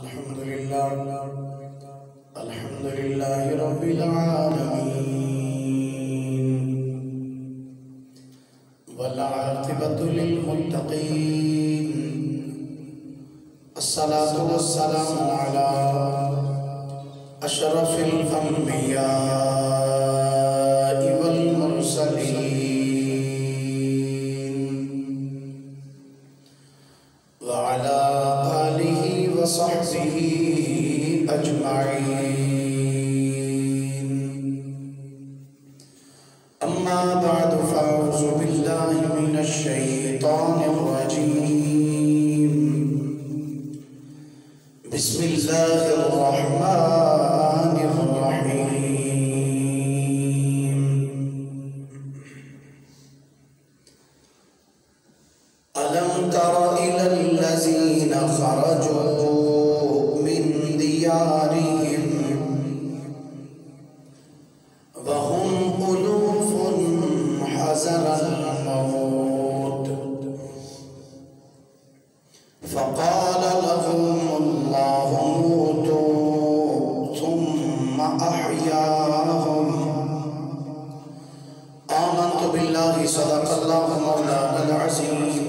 الحمد لله رب العالمين والعاقبة للمتقين الصلاة والسلام على أشرف الأنبياء والمرسلين وعلى آله وصحبه أجمعين أما بعد فأعوذ بالله من الشيطان الرجيم بسم الله الرحمن الرحيم ألم تر إلى الذين خرجوا من ديارهم وهم ألوف حذر الموت فقال لهم الله موتوا ثم أحياهم آمنت بالله صدق الله مولانا العظيم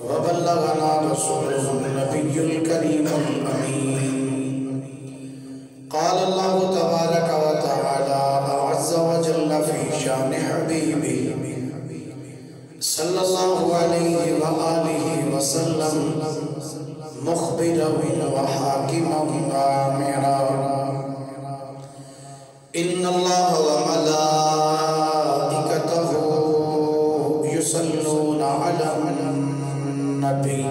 وبلغنا رسوله النبي الكريم الأمين قال الله تبارك وتعالى عز وجل في شان حبيبه صلى الله عليه وآله وسلم مخبرا وحاكما وآمرا إن الله وملائكته يصلون على النبي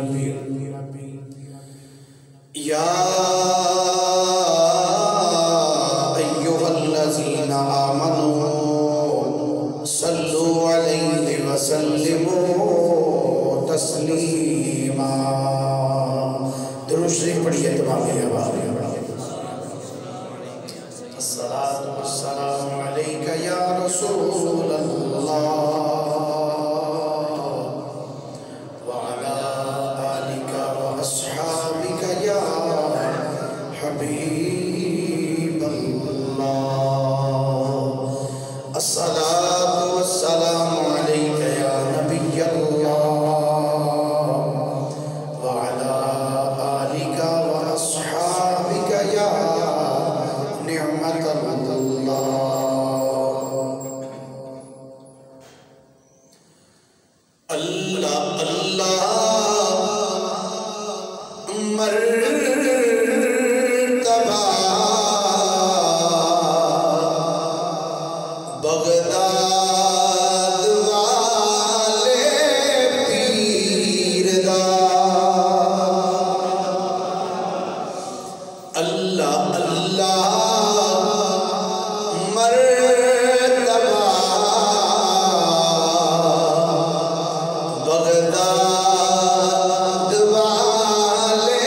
يا أيها الذين آمنوا صلوا عليه وسلموا تسليما درود شریف پڑھیے تمام الصلاة والسلام عليك يا رسول الله وعلى آلك وأصحابك يا حبيب الله الصلاة والسلام عليك يا نبي الله وعلى آلك وأصحابك يا نعمة الله اللہ اللہ مرتبہ بغداد والے پیر دا اللہ اللہ مرتبہ بغداد والے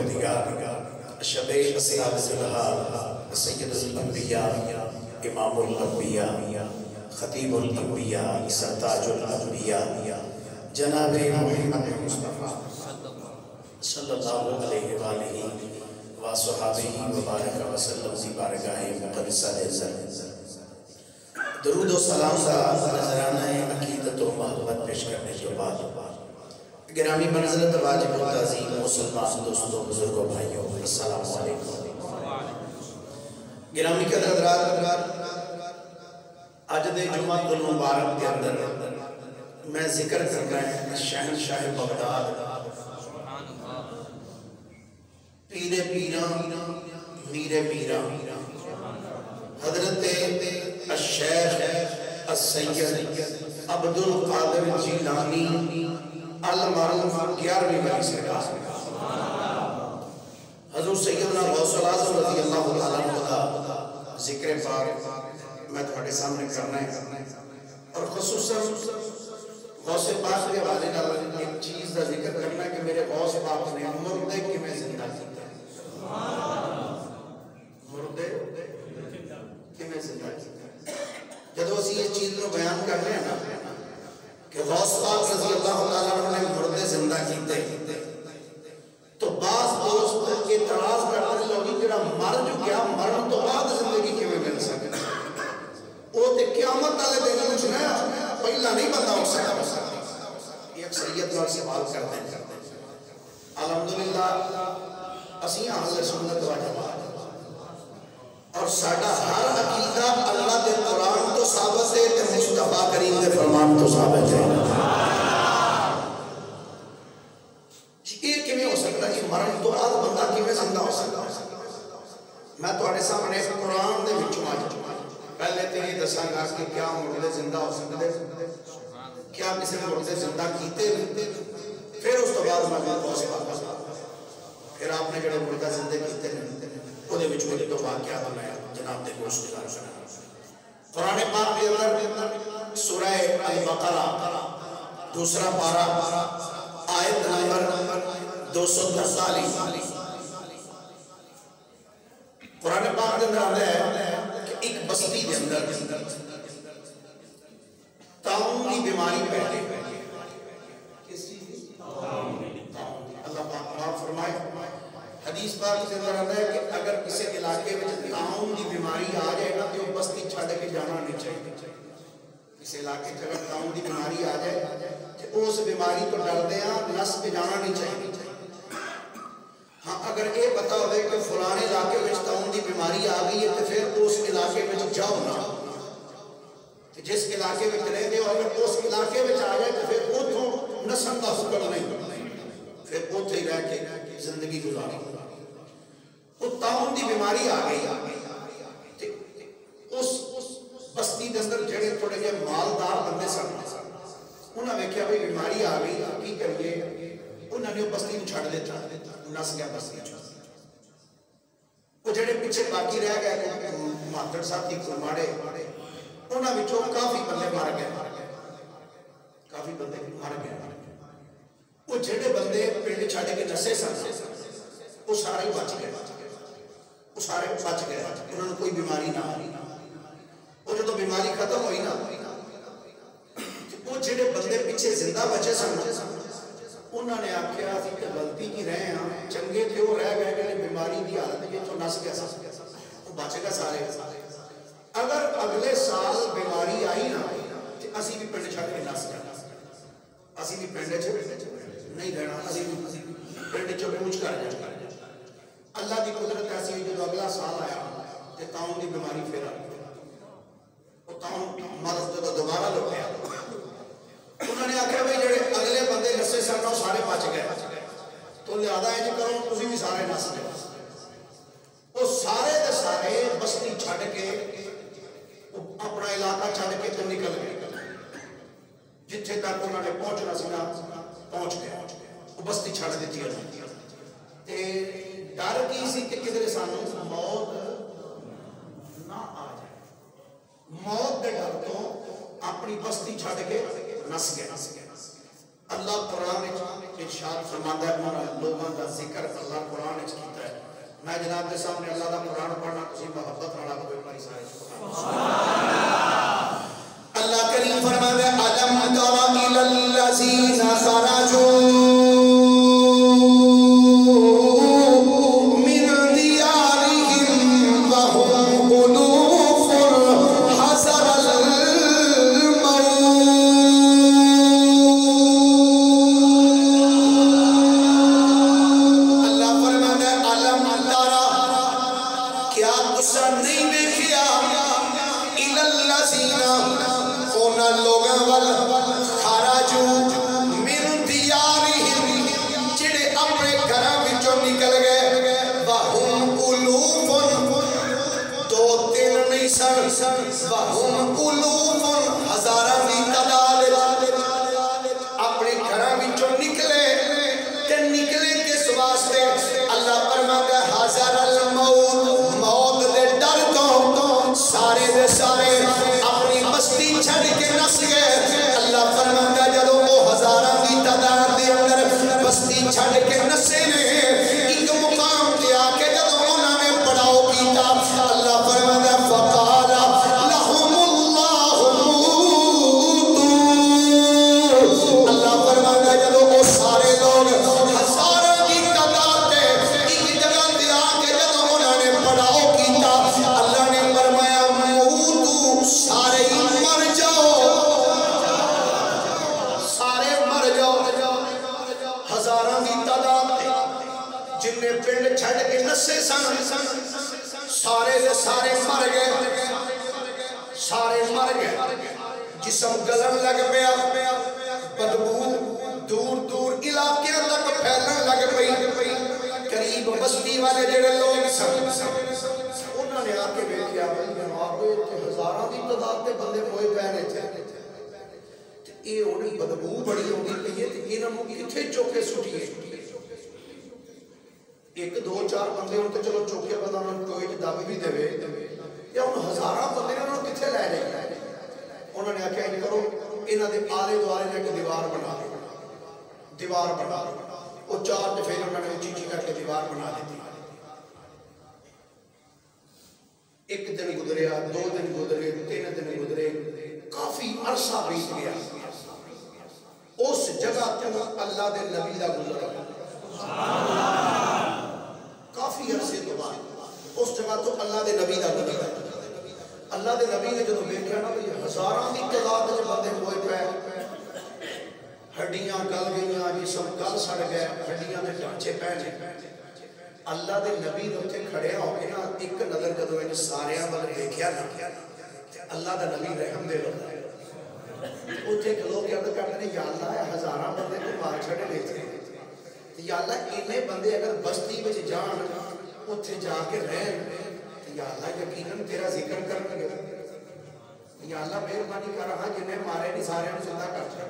پروردگار شب اسرار ذوالحال سید الانبیاء امام الانبیاء خطیب الانبیاء سرتاج الانبیاء جناب محمد مصطفیٰ صلی اللہ علیہ وآلہ وصحابہ وبارک وسلم کی بارگاہ مقدسہ عزت درود و سلام کا نذرانہ عقیدت و محبت پیش کرنے کے بعد گرامی منزلت واجب و تعظیم مسلمان دوستوں بزرگوں بھائیوں السلام علیکم گرامی کے حضرات آج دے جمعہ المبارک کے اندر میں ذکر کر رہا ہے شہنشاہ بغداد پیر پیران میر پیران حضرت الشیخ السید عبد القادر جیلانی المعروف 11ویں ولی سرکار حضور سیدنا غوث الاعظم رضی اللہ تعالیٰ عنہ کا ذکر پاک میں تمہارے سامنے کرنا ہے اور خصوصاً غوث پاک کے حوالے نال ایک چیز کا ذکر کرنا ہے کہ میرے غوث پاک نے مردے کی میں زندہ کیتا ہے مردے کی میں زندہ کیتا ہے جب اسی یہ چیز کو بیان کر رہے ہیں نا کہ غوث پاک رضی اللہ تعالیٰ عنہ نے مردے زندہ کیتے تو بعض دوست اعتراض کرتے لوگی کہ مر جو کیا مرن تو بعد زندگی کے میں مل سکے وہ تے قیامت والے دن میں سنا پہلا نہیں بندہ ہو سکتا یہ اکثریت اور سوال کرتے ہیں الحمدللہ اسی اہل سنت و جماعت اور ساڈا ہر عقیدہ اللہ دے قرآن تو ثابت ہے تے مصطفیٰ کریم دے فرمان تو ثابت ہے یہ کیویں ہو سکتا ہے مرن تو بعد بندہ کیویں زندہ ہو سکتا میں تہاڈے سامنے قرآن دے وچوں آج پہلے تے یہ دساں گا کہ کیا مردے زندہ ہو سکتے کیا کسی مردے زندہ کیتے پھر اس تو بعد میں غوث پاک پھر آپ نے جڑے مردہ زندہ کیتے وہ دے وچوں ایک تو واقعہ بنایا جناب دے گوشت گزار سنا قرآن پاک کے اندر سورہ البقرہ دوسرا پارہ آیت نمبر 243 قرآن پاک کے اندر آتا ہے کہ ایک بستی کے اندر طاعون کی بیماری پھیلے اللہ پاک فرمائے حدیث پاک کے اندر آتا ہے کہ اگر کسی علاقے میں طاعون کی بیماری آ جائے نا تو بستی چھڑ کے جانا نہیں چاہیے کسی علاقے میں اگر طاعون کی بیماری آ جائے تو اس بیماری تو ڈرتے ہیں نس پہ جانا نہیں چاہیے ہاں اگر یہ پتا ہوئے کہ فلانے علاقے میں طاعون کی بیماری آ گئی ہے تو پھر اس علاقے میں جاؤ نہ جس علاقے میں رہتے ہو اگر اس علاقے میں آ جائے تو پھر اتوں نسل کا حکم نہیں پھر اتنے ہی رہ کے زندگی گزاری وہ طاعون کی بیماری آ گئی اس بستی کے اندر جڑے تھوڑے جہے مالدار بندے سن انہوں نے کہا بھائی بیماری آ گئی کی کریے انہوں نے بستی کو چھڑ دیتا نس گیا بستی وہ جڑے پیچھے باقی رہ گئے مہاتر ساتھی ماڑے انہوں نے کافی بندے مر گئے کافی بندے مر گئے وہ جڑے بندے پنڈ چھڑ کے نسے سن وہ سارے بچ گئے وہ سارے بچ گئے انہوں نے کوئی بیماری نہ آئی وہ جو بیماری ختم ہوئی نا وہ جڑے بندے پیچھے زندہ بچے سن انہوں نے آکھیا اسی تے غلطی کی رہے ہیں چنگے تھے وہ رہ گئے کہ بیماری کی حالت یہ تو نس گیا وہ بچے گا سارے اگر اگلے سال بیماری آئی نا تو اسی بھی پنڈ چھڑ کے نس گیا اسی بھی پنڈ نہیں رہنا اسی بھی پنڈ چو کوچ کر جائے اللہ کی قدرت ایسی ہوئی جو اگلا سال آیا کہ طاعون کی بیماری پھر آ وہ طاعون مرض جو دوبارہ لوٹیا انہوں نے آخیا بھائی جڑے اگلے بندے نسے سن وہ سارے بچ گئے تو لہذا یہ کرو تسی بھی سارے نس گئے وہ سارے دے سارے بستی چھڑ کے اپنا علاقہ چھڑ کے تو نکل گئے جتھے تک انہوں نے پہنچنا سنا پہنچ گئے وہ بستی چھڑ دیتی ہے ڈر کی سی کہ کدھر سانو موت نہ آ جائے موت کے ڈر تو اپنی بستی چھڑ کے نس گئے اللہ قرآن ارشاد فرماتا ہے لوگوں کا ذکر اللہ قرآن میں جناب کے سامنے اللہ کا قرآن پڑھنا کسی محبت نال کوئی پڑھی سارے اللہ کریم فرماتا ہے الم تر الی الذین خرجوا جسم گلن لگ پیا بدبو دور دور علاقے تک پھیلن لگ پئی قریب بستی والے جڑے لوگ سن انہاں نے آ کے ویکھیا بھئی جناب تے ہزاراں دی تعداد تے بندے موئے پے نے تے اے اونی بدبو بڑی ہوندی پئی ہے تے انہاں نوں کتھے چوکے سٹیے ایک دو چار بندے ہون تے چلو چوکے بندہ نوں کوئی دب بھی دے یا ان ہزاراں بندے نوں کتھے لے جائے انہوں نے آکھیا ان کرو انہاں دے آلے دوالے نے ایک دیوار بنا وہ چار دفعے انہوں نے اونچی کر کے دیوار بنا دیتی ایک دن گزریا دو دن گزرے تین دن گزرے کافی عرصہ بیت گیا اس جگہ تو اللہ دے نبی دا گزرا کافی عرصے کے بعد اس جگہ تو اللہ دے نبی دا گزرا اللہ دے نبی نے جدوں ویکھیا نا کہ ہزاراں دی تعداد وچ بندے ہوئے پے ہڈیاں گل گئیاں جسم گل سڑ گئے ہڈیاں دے ڈھانچے پے نے اللہ دے نبی نے اوتھے کھڑیا ہو کے نا ایک نظر جدوں ان ساریاں ول ویکھیا نا اللہ دا نبی رحم دے لگا اوتھے لوگ عرض کرتے ہیں یا اللہ اے ہزاراں بندے تو مار چھڑے لے تے یا اللہ اینے بندے اگر بستی وچ جان اوتھے جا کے رہن یا اللہ یقیناً تیرا ذکر کرنے گے یا اللہ مہربانی کر رہا جنہیں مارے نہیں سارے نے زندہ کر چھڑا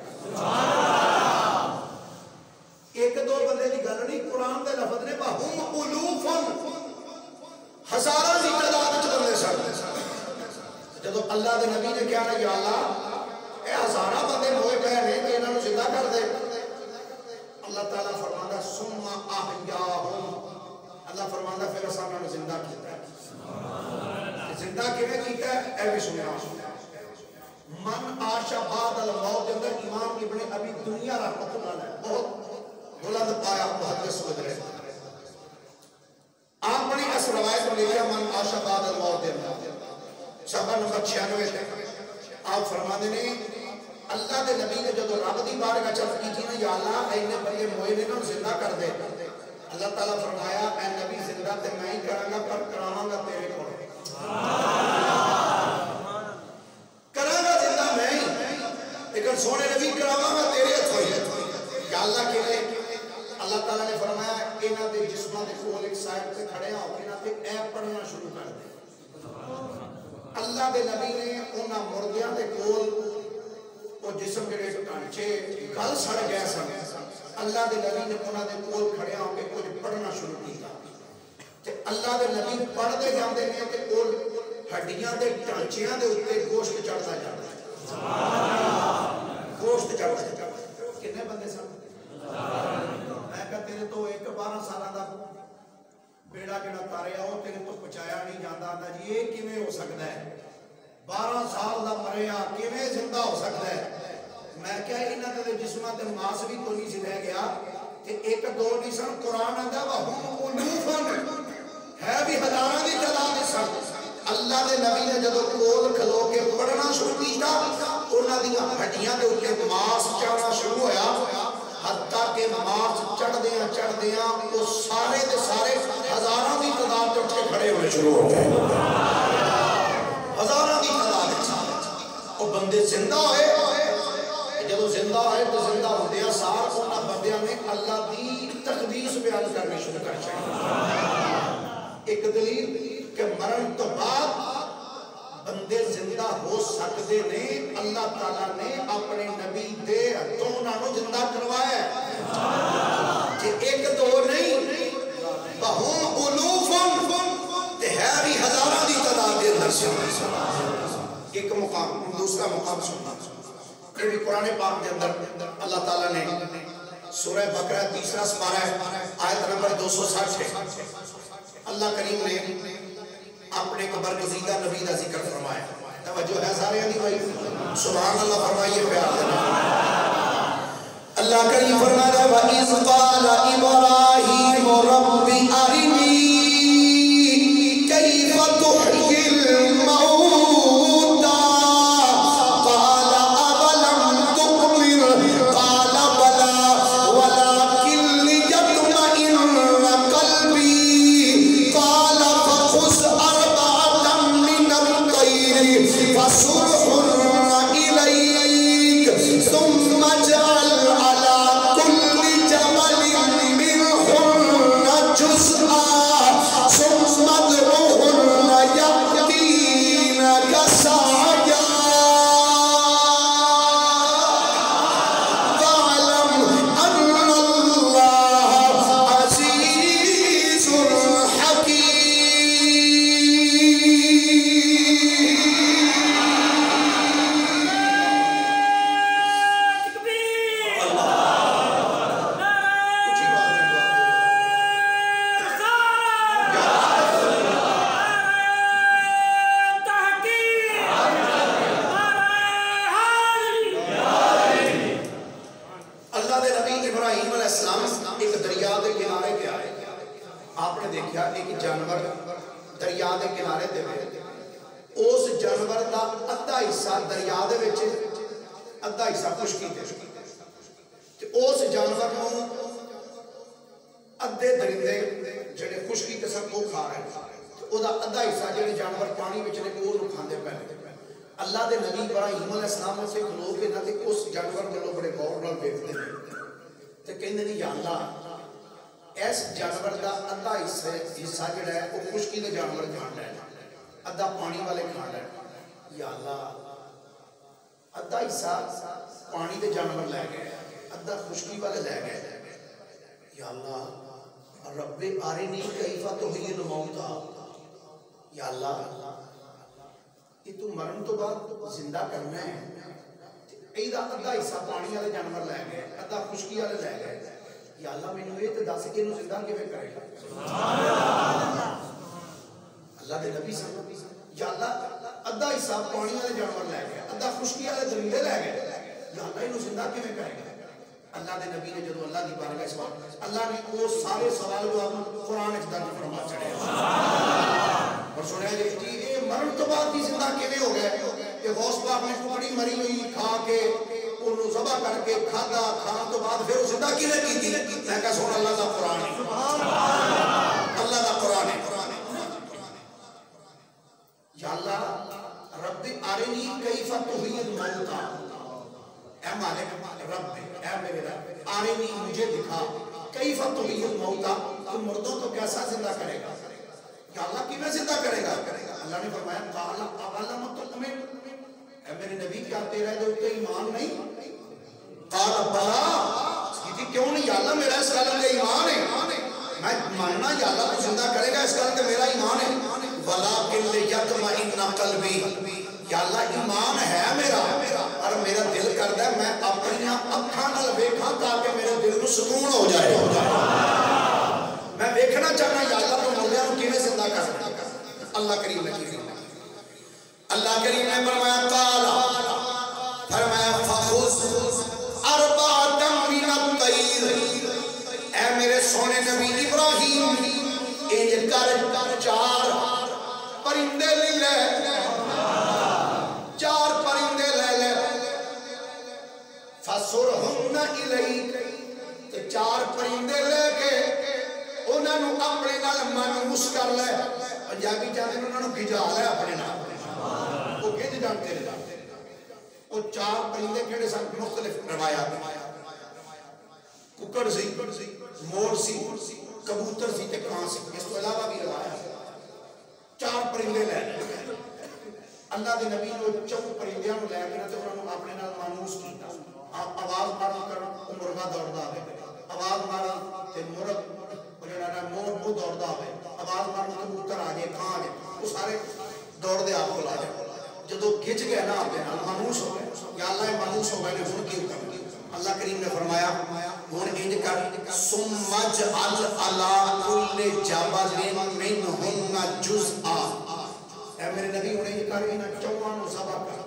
ایک دو بندے کی گل نہیں قرآن دے لفظ نے بہم الوفن ہزاراں دی تعداد وچ بندے سن جدوں اللہ دے نبی نے کہا نا یا اللہ اے ہزاراں بندے ہوئے پے نے تے انہاں نوں زندہ کر دے اللہ تعالیٰ فرماندا ثم احیاہم اللہ فرماندا پھر اساں انہاں نوں زندہ کیتا زندہ کیویں کیتا ہے اے بھی سنیا من عاشا بعد الموت اندر امام ابن ابی دنیا رحمۃ اللہ علیہ بہت بلند پایا محدث گزرے آپ نے اس روایت میں لکھا من عاشا بعد الموت اندر صفحہ نمبر 96 تے آپ فرماتے ہیں اللہ دے نبی نے جدوں رب دی بارگاہ چل کی تھی نا یا اللہ اینے بندے موئے نے نا زندہ کر دے اللہ تعالیٰ فرمایا اے نبی زندہ تے میں ہی کراں گا پر کراواں گا تیرے کول کراں گا زندہ میں ہی لیکن سونے نبی کراواں گا تیرے ہتھوں ہی یا اللہ کہے اللہ تعالیٰ نے فرمایا انہاں دے جسماں دے کول ایک سائڈ تے کھڑے ہو کے انہاں تے اے پڑھنا شروع کر دے اللہ دے نبی نے انہاں مردیاں دے کول وہ جسم جڑے ڈھانچے گل سڑ گئے سن اللہ دے نبی نے انہاں دے کول کھڑے ہو کے کچھ پڑھنا شروع کیتا تے اللہ دے نبی پڑھدے جاندے نے تے کول ہڈیاں دے ڈھانچیاں دے اوتے گوشت چڑھدا جاندا سبحان اللہ گوشت چڑھدا جاندا کتنے بندے سن میں کہ تیرے تو ایک 12 سالاں دا بیڑا بیٹا جڑا تاریا وہ تیرے تو پہنچایا نہیں جاتا آتا جی یہ کیویں ہو سکتا ہے 12 سال دا مریا کیویں زندہ ہو سکتا ہے میں کیا انہاں دے جسماں تے ماس بھی کوئی نہیں سی رہ گیا تے ایک دو نہیں سن قرآن آندا وا ہم الوفن ہے بھی ہزاراں دی تعداد سن اللہ دے نبی نے جدوں کول کھلو کے پڑھنا شروع کیتا انہاں دی ہڈیاں دے اوپر ماس چڑھنا شروع ہویا حتیٰ کہ ماس چڑھ دیاں وہ سارے دے سارے ہزاراں دی تعداد تے اٹھ کے کھڑے ہونے شروع ہو گئے ہزاراں دی تعداد وہ بندے زندہ ہوئے جب زندہ ہوئے تو زندہ ہوتے ہیں سار انہاں بندیاں نے اللہ دی تقدیس بیان کرنے شروع کر چاہیے ایک دلیل کہ مرن تو بعد بندے زندہ ہو سکتے نے اللہ تعالیٰ نے اپنے نبی دے تو انہوں زندہ کروایا ہے کہ ایک دو نہیں بہم علوفن تے ہے بھی ہزارہ دی تعداد دے اندر سے ایک مقام دوسرا مقام سننا یہ بھی قرآن پاک دے اندر اللہ تعالیٰ نے سورہ بقرہ تیسرا سپارہ ہے آیت نمبر 260 ہے اللہ کریم نے اپنے قبر گزیدہ نبی دا ذکر فرمایا توجہ ہے سارے علی بھائی سبحان اللہ فرمائیے پیار دینا اللہ کریم فرمایا وَإِذْ قَالَ إِبْرَاهِيمُ رَبِّ أَرِنِي كَيْفَ تُحْيِي الْمَوْتَى قَالَ أَوَلَمْ تُؤْمِنْ قَالَ بَلَى وَلَكِنْ لِيَطْمَئِنَّ قَلْبِي قَالَ فَخُذْ أَرْبَعَةً مِنَ الطَّيْرِ فَصُرْهُنَّ إِلَيْكَ ثُمَّ اجْعَلْ عَلَى كُلِّ جَبَلٍ مِنْهُنَّ جُزْءًا ثُمَّ ادْعُهُنَّ يَأْتِينَكَ سَعْيًا وَاعْلَمْ أَنَّ اللَّهَ عَزِيزٌ حَكِيمٌ اللہ دے نبی ابراہیم علیہ السلام ایک دریا دے کنارے پہ آئے آپ نے دیکھا ایک جانور دریا دے کنارے دے ہوئے اس جانور دا ادھا حصہ دریا دے وچ ادھا حصہ خشکی تے اس جانور نوں ادھے درندے جڑے خشکی قسم کو کھا رہے ہیں او دا ادھا حصہ جڑے جانور پانی وچ نے او نوں کھاندے پے اللہ دے نبی ابراہیم علیہ السلام سے کھلو کے نہ تے اس جانور کو بڑے غور نال دیکھتے ہیں تے کہندے نہیں یا اللہ اس جانور دا ادھا حصہ جڑا ہے وہ خشکی دے جانور کھاندا ہے ادھا پانی والے کھاندا ہے یا اللہ ادھا حصہ پانی دے جانور لے گئے ادھا خشکی والے لے گئے یا اللہ رب ارنی کیف تحیی الموتى یا اللہ کہ تو مرن تو بعد زندہ کرنا ہے ایدہ ادھا حصہ پانی والے جانور لے گئے ادھا خشکی والے لے گئے یا اللہ میں نے یہ تو دس کے انہوں زندہ کیویں کرے گا اللہ دے نبی صلی اللہ علیہ وسلم یا اللہ ادھا حصہ پانی والے جانور لے گئے ادھا خشکی والے درندے لے گئے یا اللہ انہوں زندہ کیویں کرے گا اللہ دے نبی نے جدو اللہ دی بارگاہ سوال اللہ نے وہ سارے سوال کو قرآن وچ درج فرما چھڑے اور سنیا جی یہ مرن تو بعد بھی زندہ کیویں ہو گئے کہ غوث پاک نے ٹکڑی مری ہوئی کھا کے انہوں ذبح کر کے کھادا کھان تو بعد پھر زندہ کیویں کی تھی میں کہا سن اللہ دا قرآن ہے اللہ دا قرآن ہے یا اللہ رب ارنی کیف تحیی الموتى اے مالک رب اے میرے رب ارنی مجھے دکھا کیف تحیی الموتى تو مردوں کو کیسا زندہ کرے گا یا اللہ کیویں زندہ کرے گا اللہ نے فرمایا قال اولم تؤمن اے میرے نبی کیا تیرے دے اوپر ایمان نہیں قال بلا کہ کیوں نہیں یا اللہ میرا اس گل تے ایمان ہے میں ماننا یا اللہ تو زندہ کرے گا اس گل تے میرا ایمان ہے ولکن لیطمئن قلبی یا اللہ ایمان ہے میرا اور میرا دل کردا ہے میں اپنی اکھاں نال ویکھاں تاکہ میرے دل نو سکون ہو جائے میں ویکھنا چاہنا یا اللہ تو مردیاں اللہ کریم نے کی اللہ کریم نے فرمایا قال فرمایا فخذ اربعۃ من الطیر اے میرے سونے نبی ابراہیم انج کر چار پرندے لے چار پرندے لے فسرہن الیک تے چار پرندے لے کے انہاں نو اپنے نال مانوس کر لے پنجابی چاہتے انہاں نو بھجا لے اپنے نال وہ گج جانتے ہیں وہ چار پرندے کیڑے سن مختلف روایات ککڑ سی مور سی کبوتر سی تے کان سی اس تو علاوہ بھی روایات چار پرندے لے اللہ دے نبی نے چوں پرندیاں نو لے کے تے انہاں نو اپنے نال مانوس کیتا آواز مارن کر مرغا دوڑدا ہے آواز مارن تے مرغ جڑا نا مور دوڑدا ہے آواز مارن کبوتر آ جائے کان آ جائے وہ سارے دوڑ دے آپ کو آ جائے جدو گھچ گئے نا آپ نال مانوس ہو گئے یا اللہ مانوس ہو گئے نے ہن کی حکم اللہ کریم نے فرمایا ہن انج کر ثم اجعل علی کل جبل منہن جزءا اے میرے نبی ہن انج کر انہاں چوہاں نو ذبح کر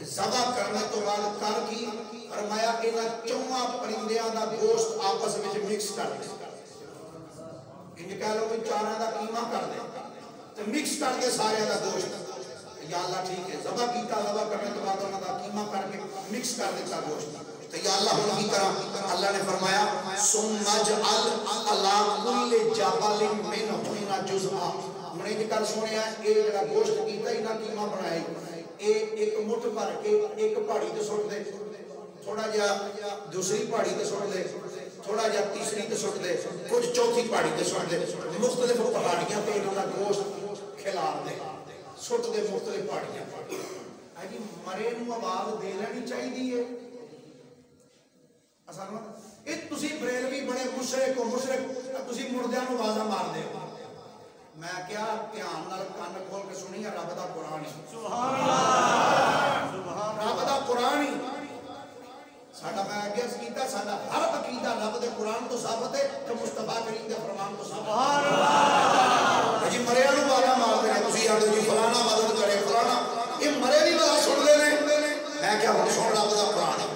ذبح کرنے تو بعد کر کی فرمایا انہاں چوہاں پرندیاں دا گوشت آپس وچ مکس کر دے انج کہہ لو کہ چاراں دا قیمہ کر دے تے مکس کر دے سارے دا گوشت یا اللہ ٹھیک ہے ذبح کیتا ذبح کرنے تو بعد انہاں دا قیمہ کر کے مکس کر دیتا گوشت تو یا اللہ ہن کی کرا اللہ نے فرمایا ثم اجعل علی کل جبل منہن جزءا ہن یہ کر سنیا اے جڑا گوشت کیتا انہاں قیمہ بنایا اے ایک مٹھ بھر کے ایک پہاڑی تے سٹ دے تھوڑا جا دوسری پہاڑی تے سٹ دے تھوڑا جا تیسری تے سٹ دے کچھ چوتھی پہاڑی تے سٹ دے مختلف پہاڑیاں تے انہاں دا گوشت کھلار دے سٹ دے مختلف پہاڑیاں جی مرے نو آواز دے لینی چاہیے اصل اے تسی بریلوی بڑے مشرک ہو مشرک تسی مردیاں نو آوازاں مار دے میں کیا دھیان نال کان کھول کے سنی ہے رب دا قرآن سبحان اللہ سبحان رب دا قرآن ساڈا میں اگے کیتا ساڈا ہر عقیدہ رب دے قرآن تو ثابت ہے تے مصطفی کریم دے فرمان تو سبحان اللہ جی مرے نو آوازاں مار دے تسی آندے جی فلانا مدد کرے فلانا یہ مرے بھی بڑا سن دے نے میں کیا ہن سن رب دا قرآن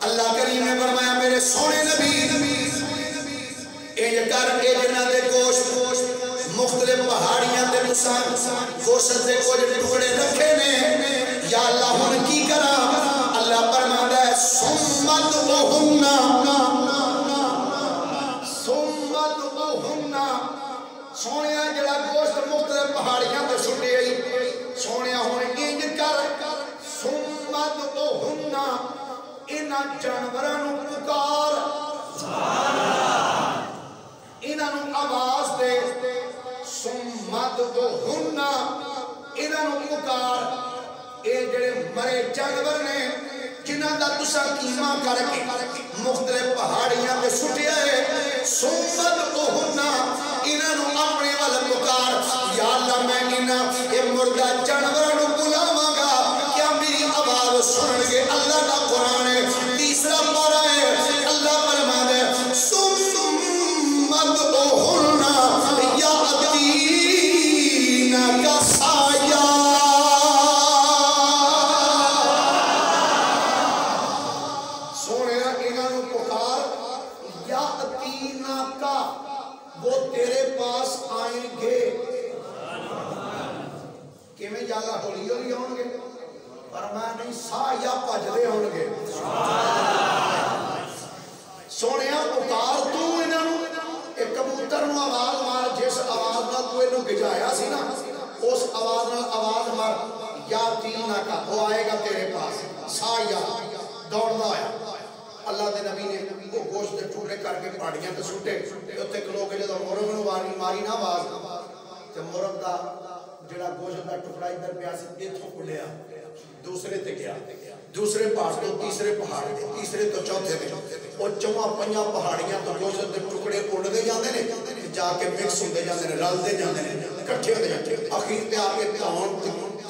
اللہ کریم نے فرمایا میرے سونے نبی اے کر کے جنہاں دے گوشت مختلف پہاڑیاں تے تساں گوشت دے کچھ ٹکڑے رکھے نے یا اللہ ہن کی کراں اللہ فرماندا ہے سمت سونیا جڑا گوشت مختلف پہاڑیاں تے سٹے آئی سونیا ہن انج کر سمت انہاں جانوراں نو پکار سبحان اللہ انہاں نو آواز دے سمت انہاں نو پکار اے جڑے مرے جانور نے جنہاں دا تساں قیمہ کر کے مختلف پہاڑیاں تے سٹیا ہے سمت انہاں نو اپنے ول پکار یا اللہ میں انہاں اے مردہ جانوراں نو بلاواں گا کیا میری آواز سنن گے اللہ دا قرآن ہے تیسرا پارہ ہے اللہ فرماتا ہے سمت ہولی ہولی ہون گے فرمایا نہیں سا یا پجدے ہون گے سونیا پکار تو انہاں نو ایک کبوتر نو آواز مار جس آواز نال تو اینو بجایا سی نا اس آواز نال آواز مار یا تینا کا وہ آئے گا تیرے پاس سا یا دوڑنا آیا اللہ دے نبی نے وہ گوشت دے ٹکڑے کر کے پہاڑیاں تے سٹے اوتے کلو کے جدوں مرغ نو ماری نا آواز تے مرغ دا جڑا گوشت دا ٹکڑا ادھر پیا سی ایتھوں کھلیا دوسرے تے گیا دوسرے پہاڑ تو تیسرے پہاڑ تے تیسرے تو چوتھے تے او چواں پنجاں پہاڑیاں تو گوشت دے ٹکڑے اڑدے جاندے نے جا کے مکس ہوندے جاندے نے رلدے جاندے نے اکٹھے ہوندے جاندے اخیر تے آ کے تون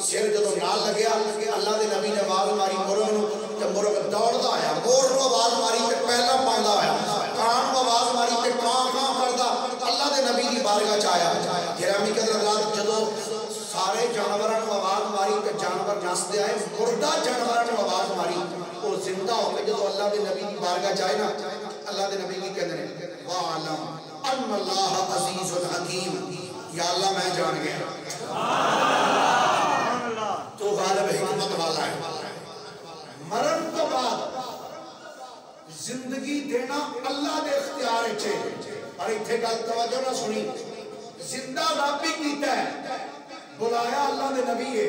سر جدوں نال لگیا اللہ دے نبی نے آواز ماری مرغ نو تے مرغ دوڑدا آیا مور نو آواز ماری تے پہلا پاندا آیا کان نو آواز ماری تے کاں کاں کردا اللہ دے نبی دی بارگاہ چایا گرامی قدر حضرات جدو سارے جانوروں آواز ماری کہ جانور نستے آئے مردہ جانوروں آواز ماری وہ زندہ ہو کے جدو اللہ دے نبی کی بارگاہ چاہے نا اللہ دے نبی کی کہتے ہیں وَعَلَمْ أَنَّ اللَّهَ عَزِيزٌ حَكِيمٌ یا اللہ میں جان گیا تو غالب حکمت والا ہے مرن تو بعد زندگی دینا اللہ دے اختیار ہے اور اتھے گل توجہ نہ سنی زندہ رب بھی کیتا ہے بلایا اللہ دے نبی ہے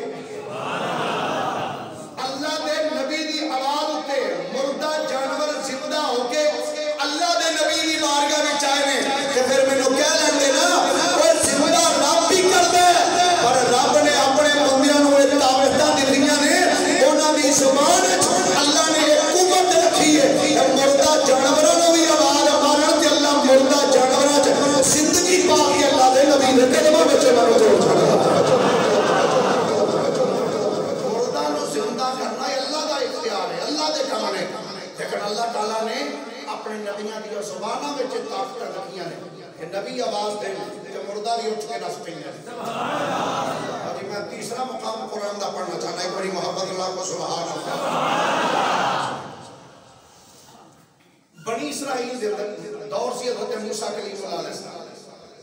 اللہ دے نبی دی آواز ہوتے مردہ جانور زندہ ہو کے اللہ دے نبی دی بارگاہ میں چاہنے کہ پھر میں نو کیا لیں نا وہ زندہ رب بھی کرتا ہے پر رب نے اپنے بندیاں نو ایک طاقتاں دلیاں نے انہاں دی زبان اللہ نے ایک قوت رکھی ہے مردہ جانوراں نو بھی آواز مارن تے اللہ مردہ جانوراں چ زندگی پا کے اللہ دے نبی دے قدماں وچ انہاں نو چھوڑ مردہ نو زندہ کرنا اللہ دا اختیار ہے اللہ دے کام ہے لیکن اللہ تعالیٰ نے اپنے نبیاں دی زباناں وچ طاقت رکھیاں نے کہ نبی آواز دے کہ مردہ بھی اٹھ کے نس پئیں اور میں تیسرا مقام قرآن دا پڑھنا چاہنا ہے بڑی محبت اللہ کو سبحان اللہ بنی اسرائیل دے دور سی حضرت موسیٰ کلیم اللہ علیہ السلام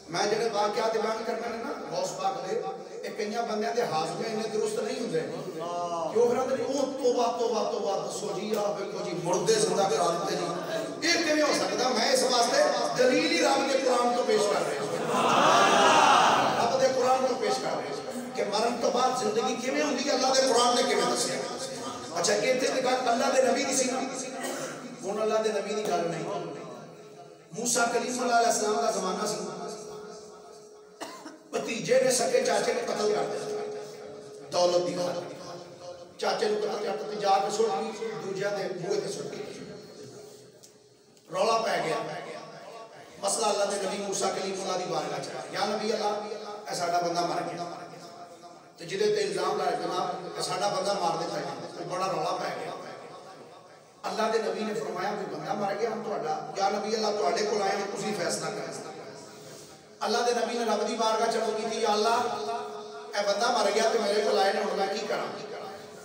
میں جڑے واقعات بیان کرنے نا غوث پاک دے ایک کئیاں بندیاں دے ہاضمے انہیں درست نہیں ہوندے کیوں پھر اندر او توبہ توبہ توبہ دسو جی آپ کو جی مردے زندہ کرا دیتے جی یہ کیوں ہو سکتا میں اس واسطے دلیل ہی رب دے قرآن کو پیش کر رہے ہیں رب دے قرآن کو پیش کر رہے ہیں کہ مرن تو بعد زندگی کیوں ہوندی ہے اللہ دے قرآن نے کیوں دسیا اچھا کہتے ہیں کہ اللہ دے نبی دی سی کون اللہ دے نبی دی گل نہیں موسیٰ کلیم اللہ علیہ السلام کا زمانہ سی بھتیجے نے سکے چاچے نے قتل کر دیا دولت دی خاطر چاچے نے قتل کرتا تے جا کے سٹ کی دوجا دے بوئے تے سٹ کی رولا پہ گیا مسئلہ اللہ دے نبی موسیٰ کلیم اللہ دی بارگاہ چاہا یا نبی اللہ اے ساڈا بندہ مر گیا تے جدے تے الزام لائے جناب اے ساڈا بندہ مار دیتا ہے بڑا رولا پہ گیا اللہ دے نبی نے فرمایا کہ بندہ مر گیا ہم تہاڈا یا نبی اللہ تہاڈے کول آئے ہیں تسی فیصلہ کرو اللہ دے نبی نے رب دی بارگاہ چلو کی تھی یا اللہ اے بندہ مر گیا تو میرے کو لائے نے ہن میں کی کراں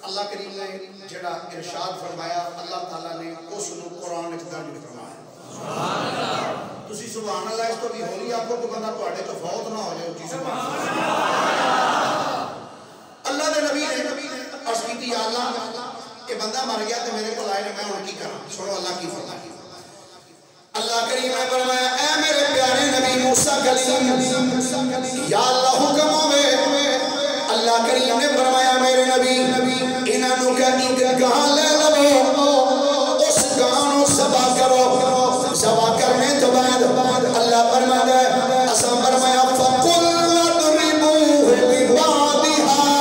اللہ کریم نے جڑا ارشاد فرمایا اللہ تعالیٰ نے اس نو قرآن وچ درج فرمایا سبحان اللہ تسی سبحان اللہ اس تو بھی ہولی آکھو کہ بندہ تہاڈے تو فوت نہ ہو جائے جی سبحان اللہ اللہ دے نبی نے عرض کی تھی یا اللہ کہ بندہ مر گیا تو میرے کو لائے نے میں ہن کی کراں سنو اللہ کی فرمایا اللہ کریم نے فرمایا اے میرے پیارے نبی موسیٰ کلیم یا اللہ حکم ہوئے اللہ کریم نے فرمایا میرے نبی انہوں کا ایک گاہ لے لو اس گاہ نو سبا کرو سبا کرنے تو بعد اللہ فرمایا اسا فرمایا فَقُلْ وَضْرِبُوهُ بِبَعْضِهَا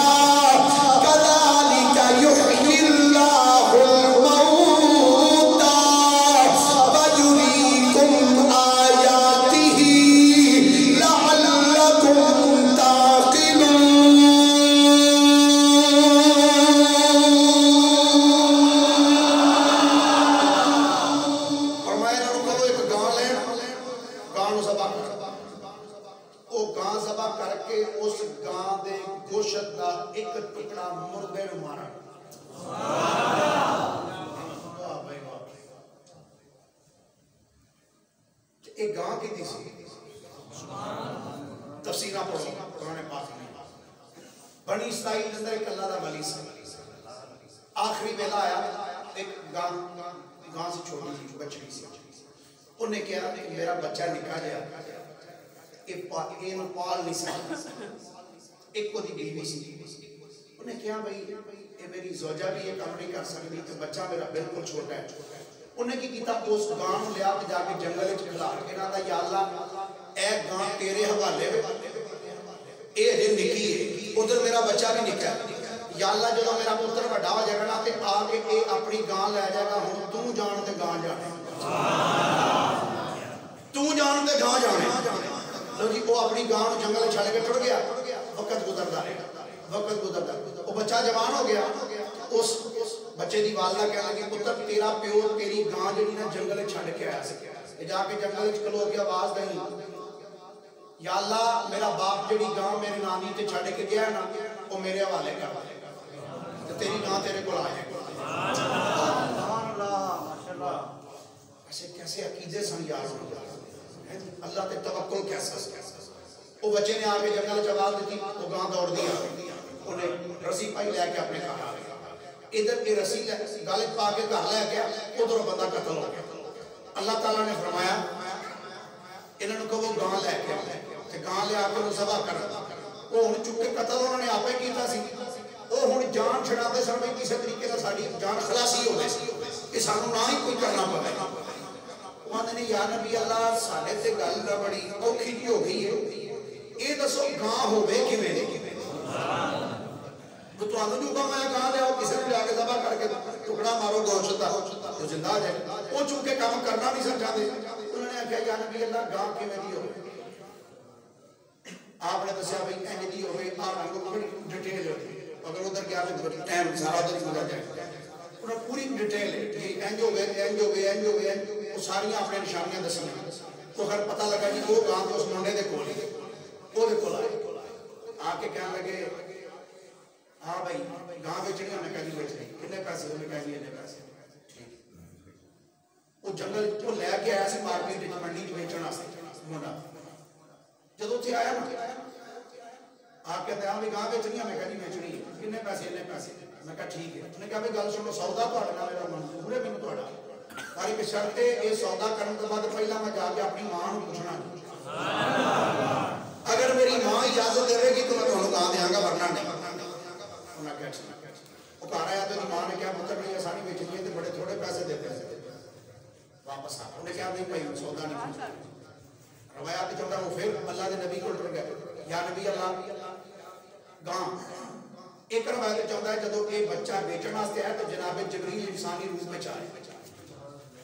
كَذَلِكَ يُحْيِي اللَّهُ الْمَوْتَى وَيُرِيكُمْ آيَاتِهِ لَعَلَّكُمْ تَعْقِلُونَ ایک ٹکڑا مردے نو مارا ایک گاں کی تھی تفسیرہ پڑھو قرآن پاک میں بنی اسرائیل اندر ایک اللہ دا ولی سی آخری ویلا آیا ایک گاں سے چھوٹی سی بچڑی سی انہیں کہا کہ میرا بچہ نکا جائے یہ پال نہیں سکتا ایک کو دی بیوی سی انہیں کیا بھئی اے میری زوجہ بھی یہ کام نہیں کر سکتی تو بچہ میرا بالکل چھوٹا ہے انہیں کی کیتا اس گاں لے آ کے جا کے جنگل وچ کھلا کے نہ دا یا اللہ اے گاں تیرے حوالے اے ہجے نکی ہے ادھر میرا بچہ بھی نکا ہے یا اللہ جدو میرا پتر بڑا ہو جائے گا تے آ کے اے اپنی گاں لے جائے گا ہن تو جان تے گاں جانے تو جان تے گاں جانے لو جی وہ اپنی گاں جنگل چھڑ کے ٹر گیا وقت گزردا وہ بچہ جوان ہو گیا اس بچے دی والدہ کہنے لگی پتر تیرا پیو تیری گاں جڑی نا جنگل چھڑ کے آیا سی جا کے جنگل وچ کھلو کے آواز دئی یا اللہ میرا باپ جڑی گاں میرے نانی تے چھڑ کے گیا نا وہ میرے حوالے کر تے تیری گاں تیرے کو آ جائے سبحان اللہ ماشاءاللہ. ایسے کیسے عقیدے سن یار اللہ تے توکل کیسا. وہ بچے نے آ کے جنگل چ آواز دیتی وہ گاں دوڑ دی انہیں رسی پائی لے کے اپنے گھر آ گیا. ادھر یہ رسی گل پا کے گھر لے گیا ادھر بندہ قتل ہو گیا. اللہ تعالیٰ نے فرمایا انہوں نے کہو گاں لے کے آئے گاں لے آ کے انہوں ذبح کر وہ ہوں چکے قتل انہوں نے آپ ہی کیتا سی. وہ ہوں جان چھڑاتے سن میں کسی طریقے سے ساری جان خلاصی ہو گئی کہ سانو نہ ہی کوئی کرنا پڑے. انہوں نے یا نبی اللہ سارے تے گل نہ بڑی اوکھی جی ہو گئی ہے یہ دسو گاں ہوے کیویں تو تانوں جو میں گاں لے آؤ کسی نے جا کے ذبح کر کے ٹکڑا مارو گوشت دا تو زندہ ہے وہ چونکہ کام کرنا نہیں سمجھا دے. انہوں نے کہا یا نبی اللہ گاں کیویں دی ہو آپ نے دسیا بھائی انج دی ہوے آپ کو بڑی ڈیٹیل ہوتی اگر ادھر گیا تو ٹائم سارا ادھر گزر جائے. انہوں پوری ڈیٹیل ہے کہ انج ہو گئے انج ہو گئے انج ہو گئے وہ ساری اپنے نشانیاں دسیاں تو ہر پتہ لگا جی وہ گاں تو اس منڈے دے کول ہے وہ دے کول آ کے کہنے لگے ہاں بھائی گاں بیچنی ہمیں کہیں بیچنی کتنے پیسے ہمیں کہیں اتنے پیسے. وہ جنگل وہ لے کے آیا سی مارکیٹ وچ منڈی وچ بیچن واسطے منڈا جدوں اتنے آیا نا آپ کہتے ہیں ہاں بھی گاں بیچنی ہمیں کہیں بیچنی کتنے پیسے اتنے پیسے. میں کہا ٹھیک ہے. انہوں نے کہا بھی گل سنو سودا تہاڈے نال میرا منظور ہے مینوں تہاڈا پر ایک شرط ہے یہ سودا کرنے تو بعد پہلا میں جا کے اپنی ماں نوں پوچھنا اگر میری ماں اجازت دے گی تو میں تمہیں گاں دیاں گا ورنہ نہیں. انہوں نے کہا وہ کہا رہا ہے تو ماں نے کہا پتر نہیں آسانی بیچنی ہے تو بڑے تھوڑے پیسے دیتے ہیں واپس آ. انہوں نے کہا نہیں بھائی سودا نہیں روایات چاہتا وہ پھر اللہ کے نبی کو ڈر گئے یا نبی اللہ گاں. ایک روایت چاہتا ہے جب یہ بچہ بیچن واسطے ہے تو جناب جبریل انسانی روپ میں آئے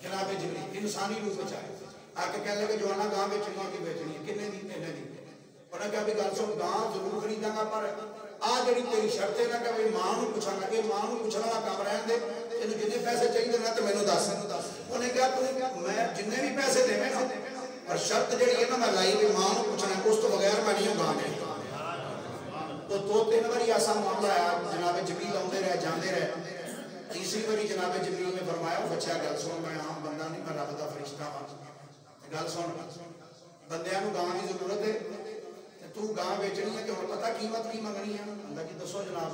جناب جبریل انسانی روپ میں آئے آ کے کہنے لگے جوانا گاں بیچنی ہے کہ بیچنی ہے کنے دی کنے دی. انہوں نے کہا بھی گل سن گاں ضرور خریداں گا پر آ جڑی تیری شرط ہے نا کہ بھائی ماں نوں پوچھاں گا یہ ماں نوں پوچھنے والا کام رہن دے تینوں جتنے پیسے چاہیے نا تو مینوں دس. انہوں نے کہا میں جتنے بھی پیسے دے نا پر شرط جڑی ہے نا میں لائی بھی ماں نوں پوچھنا اس تو بغیر میں نہیں گاں دے. تو دو تین باری ایسا معاملہ آیا جناب جبریل آتے رہے جاندے رہے. تیسری باری جناب جبریل نے فرمایا بچہ گل سن میں عام بندہ نہیں میں رب دا فرشتہ ہاں گل سن بندیاں نوں گاں دی ضرورت ہے تو گاں بیچنی ہے کہ ہن پتہ قیمت کی منگنی ہے. اللہ جی دسو جناب.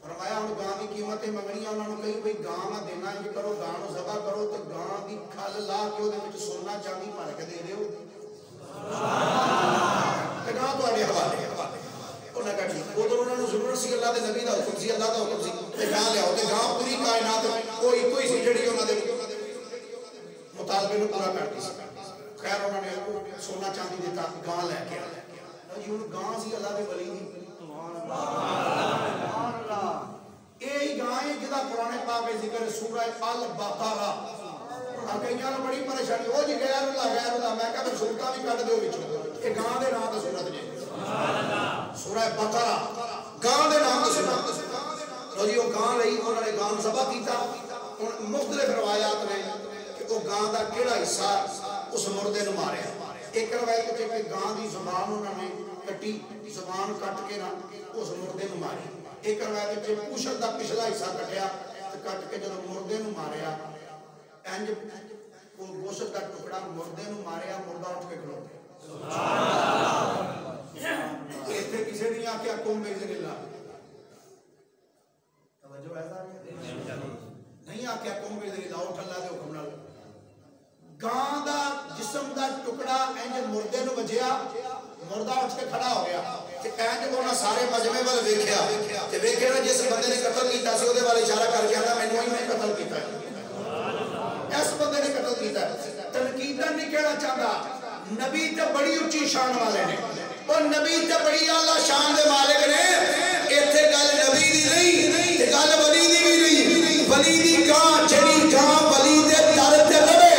فرمایا ہن گاں دی قیمت منگنی ہے انہاں نوں کہی بھئی گاں میں دینا ہے کرو گاں نوں ذبح کرو تے گاں دی کھل لا کے اودے وچ سونا چاندی بھر کے دے دیو سبحان اللہ تے گاں تہاڈے حوالے انہوں نے کہا ٹھیک ادھر انہوں نے ضرورت سی اللہ دے نبی دا حکم سی اللہ دا حکم سی تے گاں لیاؤ تے گاں پوری کائنات کوئی کوئی سی جڑی انہوں نے مطالبے نوں پورا کرتی سی. خیر انہوں نے سونا چاندی دیتا گاں لے کے آیا جی گاں سی اللہ دے ولی دی سبحان اللہ. یہی گاں ہے جہاں قرآن پاک میں ذکر سورہ البقرہ کئیاں نوں بڑی پریشانی وہ جی غیر اللہ میں کہا سورتاں بھی کٹ دیو وچوں یہ گاں دے نام تے سورت جی سورہ بقرہ گاں دے نام تے سورت تو جی وہ گاں لئی انہوں نے گاں ذبح کیتا. مختلف روایات نے کہ وہ گاں دا کیڑا حصہ اس مردے نوں ماریا. ایک روایت تے کہ گاں دی زبان انہوں نے کٹی زبان کٹ کے نا اس مردے نوں ماری. ایک روایت تے پوشت دا پچھلا حصہ کٹیا تے کٹ کے جدوں مردے نوں ماریا انج وہ گوشت دا ٹکڑا مردے نوں ماریا مردہ اٹھ کے کھلو گیا سبحان اللہ. ایتھے کسے نہیں آکھیا قوم باذن اللہ توجہ ایسا نہیں آکھیا قوم باذن اللہ اٹھ اللہ دے حکم نال. گاں دا جسم دا ٹکڑا انج مردے نوں وجیا مردہ اٹھ کے کھڑا ہو گیا تے انج انہاں سارے مجمع ول ویکھیا تے ویکھے نا جس بندے نے قتل کیتا سی اودے والے اشارہ کر کے آندا مینوں ہی میں قتل کیتا ہے اس بندے نے قتل کیتا ہے. تنقیدن نہیں کہنا چاہتا نبی تے بڑی اونچی شان والے نے اور نبی تے بڑی اعلی شان دے مالک نے. ایتھے گل نبی دی نہیں تے گل ولی دی بھی نہیں. ولی دی گاں جڑی گاں ولی دے در تے لگے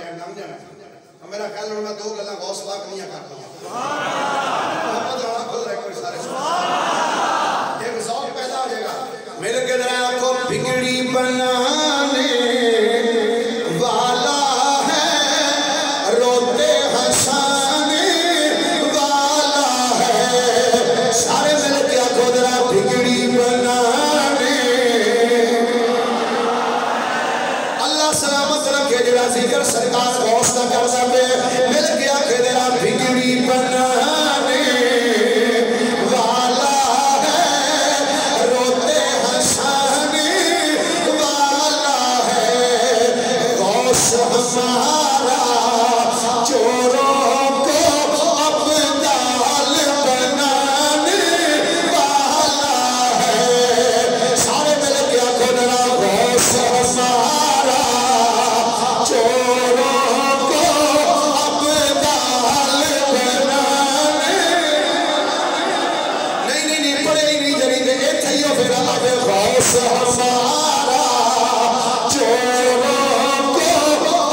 ٹائم لنگ جانا میرا خیال ہے میں دو گلاں غوث پاک نہیں کرتا محمد رانا خود رہے کوئی سارے ایک ذوق پیدا ہو جائے گا مل کے ذرا کو بگڑی بنانے والا ہے روتے ہنسانے والا ہے سارے مل کے کو ذرا بگڑی بنانے اللہ سلامت رکھے جڑا ذکر سرکار غوث نہ کر سکے مل گیا کہ ذرا بگڑی بنانے والا ہے روتے ہنسانے والا ہے غوث ہمارا چوروں کو ابدال بنانے والا ہے سارے مل گیا کہ ذرا غوث ہمارا چوروں کو ابدال بنانے نہیں پڑے ہی نہیں جری دے ایک تھئیو پھر اللہ غوث ہمارا چوروں کو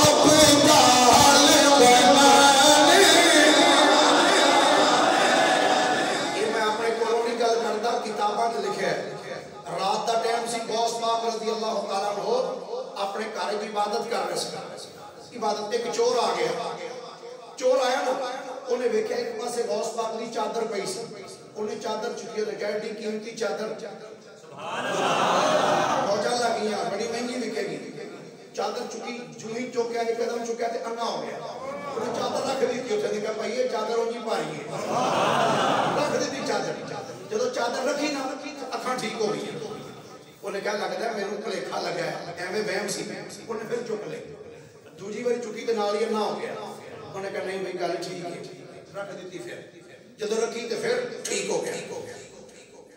ابدال بنانے یہ میں اپنے کولونی گل کرتا کتاباں تے لکھے رات دا ٹائم سی غوث پاک رضی اللہ تعالیٰ عنہ اپنے گھر کی عبادت کر رہے سے عبادت ایک چور آ گیا چور آیا نا انہیں ویکھیا ایک پاسے غوث پاک دی چادر پئی سی انہیں چادر چکی انہیں کہا ڈی قیمتی چادر سبحان اللہ موجہ لگیاں بڑی مہنگی وکے گی چادر چکی جوہی چوکیا ایک قدم چکیا تے انا ہو گیا انہیں چادر رکھ دی تھی اسے نے کہا پائیے چادر ہو جی پائیے رکھ دی تھی چادر جدو چادر رکھی نا اکھاں ٹھیک ہو گئی انہیں کہا لگتا ہے میرے کلیکھا لگا ہے ایویں وہم سی انہیں پھر چک لے دوجی باری چکی تے نال ہی نہ ہو گیا انہیں کہا نہیں بھائی گل ٹھیک ہے رکھ دیتی پھر جدو رکھی تے پھر ٹھیک ہو گیا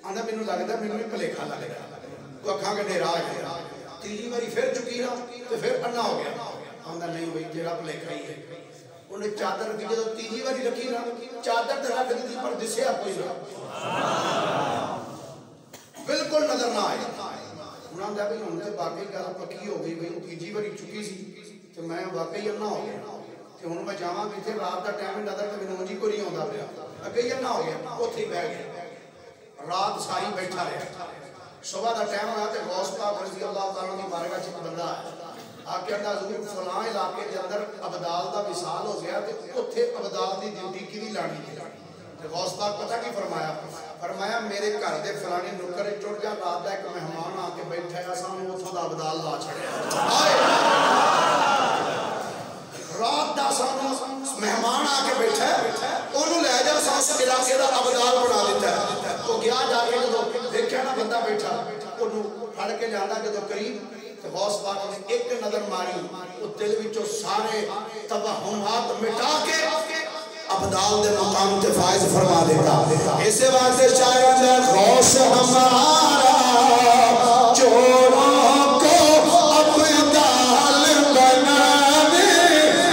آندا مینوں لگدا ہے مینوں کلیکھا لگ گیا تو اکھاں کے ڈرا گیا تیجی باری پھر چکی نا تے پھر انا ہو گیا آندا نہیں بھائی جیڑا کلیکھا ہی ہے انہیں چادر رکھی جدو تیجی باری رکھی نا چادر تے رکھ دیتی پر دسیا کوئی نہ بالکل نظر نہ آئے انہوں نے بھائی ہم سے باقی گل پکی ہو گئی بھائی تیجی باری چکی سی تو میں واقعی انا ہو گیا کہ ہوں میں جاواں کتنے رات کا ٹائم نظر تو مینوں جی کو نہیں آتا پیا اگے انا ہو گیا اتنے ہی بہ گیا رات ساری بیٹھا رہا صبح کا ٹائم ہوا تو غوث پاک رضی اللہ تعالیٰ کی بارگاہ چ بندہ ہے آ کے کہتا حضور فلاں علاقے کے اندر ابدال کا وصال ہو گیا تو اتنے ابدال کی ڈیوٹی کی لانی تھی غوث پاک پتہ کی فرمایا میرے گھر دے فلانے نکر چڑھ جا رات دا ایک مہمان آ کے بیٹھا ہے سامنے اتھوں دا ابدال لا چھڑیا رات دا سامنے مہمان آ کے بیٹھا ہے انہوں لے جا ساس علاقے دا ابدال بنا دیتا ہے تو گیا جا کے جدو دیکھا نا بندہ بیٹھا انہوں پھڑ کے جانا جدو قریب تو غوث پاک نے ایک نظر ماری وہ دل وچوں سارے توہمات مٹا کے ابدال دے مقام تے فائز فرما دیتا اسے واسطے شاعر اندر غوث ہمارا چوروں کو ابدال بنانے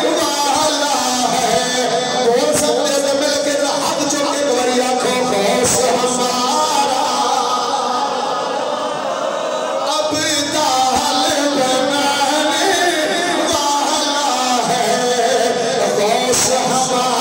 والا ہے بول سکتے تو مل کے ہاتھ چل کے گوری آنکھوں غوث ہمارا ابدال بنانے والا ہے غوث ہمارا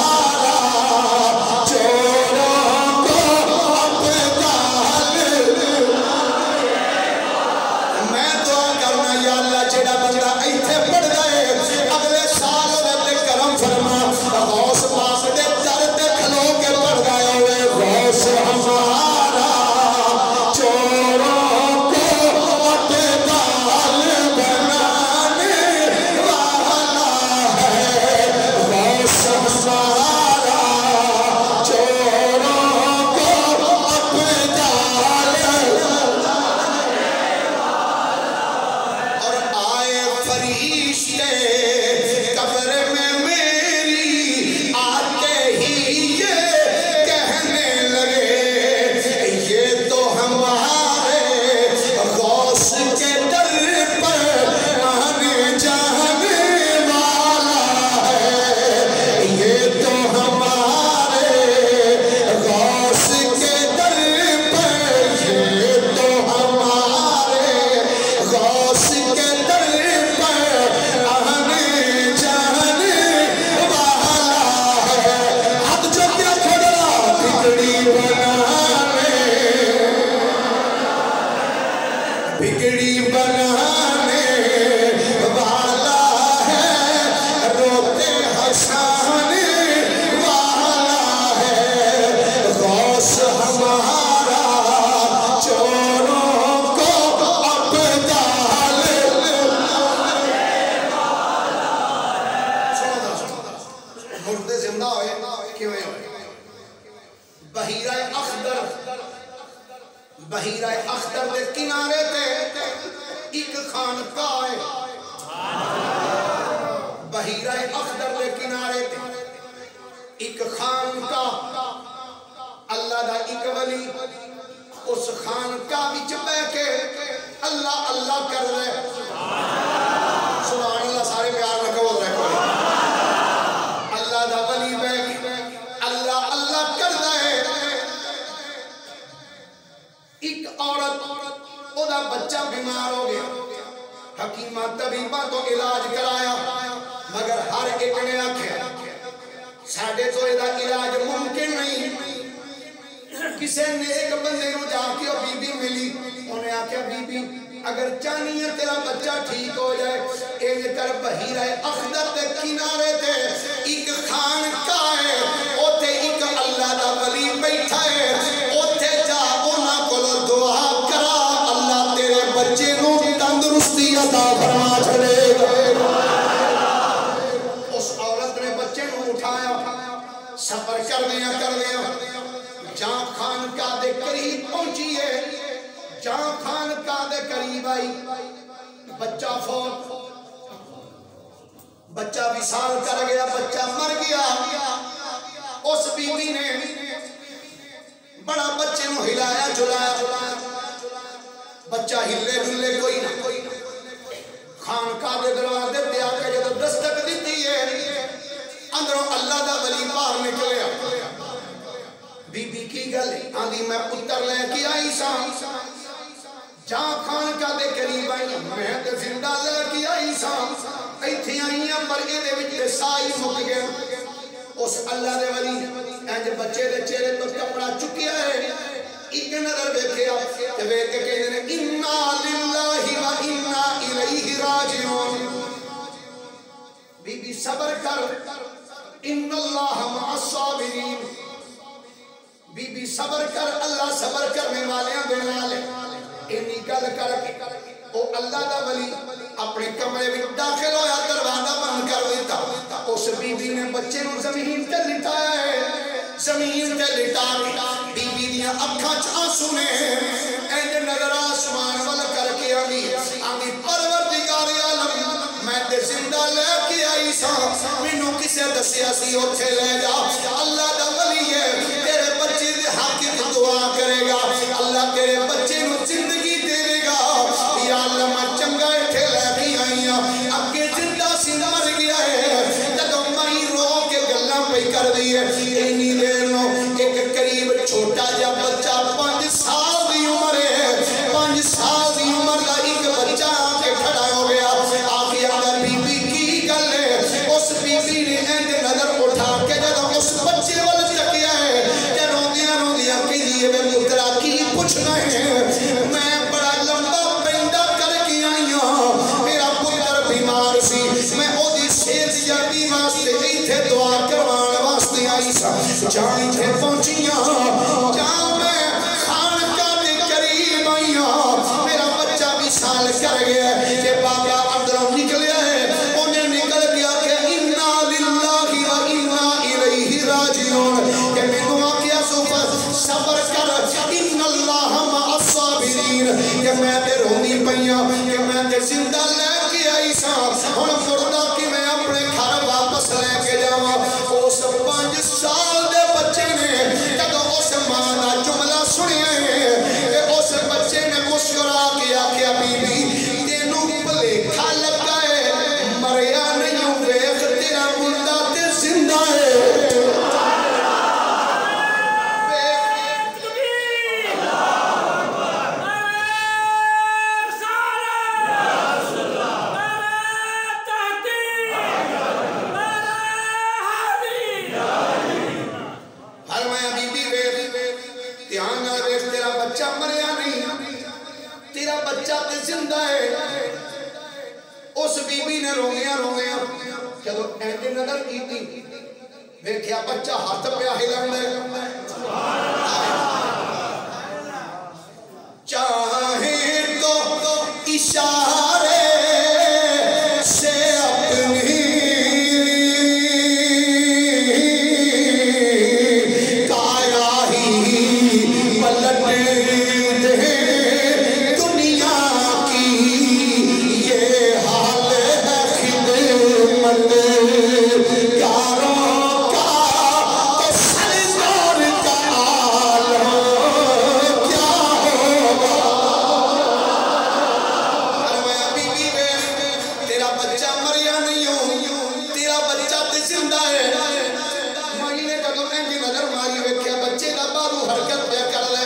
بحیرہ اخضر دے کنارے تے ایک خانقاہ ہے. بحیرہ اخضر دے کنارے تے ایک خانقاہ. اللہ دا ایک ولی اس خانقاہ وچ بیٹھ کے اللہ اللہ کر رہے. سبحان اللہ. سارے پیار نہ کہو رہے. اللہ دا ولی بیٹھ کے اللہ اللہ کر رہے. ایک عورت او دا بچہ بیمار ہو گیا. حکیمہ طبیبہ تو علاج کرایا مگر ہر ایک نے آکھیا ساڈے تو ادا علاج ممکن نہیں. کسے نیک بندے نو جا کے او بی بی ملی. انہیں آکھیا بی بی اگر چاہنی ہے تیرا بچہ ٹھیک ہو جائے ایک کر بحیرہ اخضر دے کنارے تے ایک خانقاہ ہے. اوتھے ایک اللہ دا ولی بیٹھا ہے. اوتھے جا انہاں کولوں دعا کرا اللہ تیرے بچے نو تندرستی عطا فرما چھڑے گا. اس عورت نے بچے نو اٹھایا. سفر کر دیا جہاں خانقاہ دے قریب پہنچی ہے. جہاں خانقاہ دے قریب آئی بچہ فوت. بچہ وصال کر گیا. بچہ مر گیا. اس بی بی نے بڑا بچے نو ہلایا جلایا. بچہ ہلے جلے کوئی نہ. خانقاہ دے دروازے تے آ کے جب دستک دیتی ہے اندروں اللہ دا ولی باہر نکلیا. بی بی کی گل آندی میں پتر لے کے آئی ساں. جہاں خانقاہ دے قریب آئی میں تے زندہ لے کے آئی ساں. ایتھے آئیاں پر اے دے وچ تے سائی مک گیا. اس اللہ دے ولی انج بچے دے چہرے تو کپڑا چکیا ہے. ایک نظر ویکھیا تے ویکھ کے کہندے نے انا للہ و انا الیہ راجعون. بی بی صبر کر ان اللہ مع الصابرین. بی بی صبر کر اللہ صبر کرنے والیاں دے نال. اینی گل کر کے او اللہ دا ولی اپنے کمرے وچ داخل ہویا. دروازہ بند کر دیتا. اس بی بی نے بچے نو زمین تے لٹایا ہے. زمین تے لٹا کے بی بی دیاں اکھاں چ آنسو نے اینج نظر آسمان ول کر کے آندی پروردگار عالم میں تے زندہ لے کے آئی ساں. مینوں کسے دسیا سی اوتھے لے جا. اللہ دا ولی ہے تیرے بچے دے حق وچ دعا کرے گا. اللہ تیرے بچے نو زندگی دے گا. یا اللہ میں چنگا ایتھے لے کے آئی ہاں. اگے زندہ سی مر گیا ہے. جدوں میں رو کے گلاں پئی کر دی ہے اینی دیر نو ایک قریب چھوٹا جا بچہ 5 سال دی عمر ہے. 5 سال دی عمر دا ایک بچہ آ کے کھڑا ہو گیا. آگے آگا بی بی کی گل ہے. اس بی بی نے اینج نظر اٹھا کے جدوں اس بچے وال تکیا ہے تے روندیاں روندیاں کہندی ہے میں پترا کی پوچھنا ہے. میں بڑا لمبا پینڈا کر کے آئی ہاں. میرا پتر بیمار سی. میں او دی صحت یابی واسطے ایتھے دعا کروان واسطے آئی ساں. جہاں ایتھے پہنچیاں جہاں میں خانقاہ دے قریب آئی ہاں میرا بچہ وصال کر گیا ہے. کہ بابا اندروں نکلیا ہے. انہیں نکل گیا کہ انا للہ و انا الیہ راجعون. کہ مینوں آکھیا صبر کر ان اللہ مع الصابرین. کہ میں تے روندی پیاں کہ میں تے زندہ لے کے آئی ساں. ہن مردہ کہ میں اپنے گھر واپس لے کے جاواں. اس 5 سال دے بچے نے جدوں اس ماں دا جملہ سنیا ہے کہ اس بچے نے مسکرا کے آکھیا بی بی تینوں بھلیکھا لگا ہے مریا نہیں ویکھ تیرا مردہ تے زندہ ہے. اس بی بی نے رویاں جدو اینج نظر کیتی ویکھیا بچہ ہاتھ پیا ہلاندا ہے. چاہے تو اشارے سے اپنی کایا ہی اینج نظر ماری ویکھیا بچے دا بابو حرکت پہ کر لے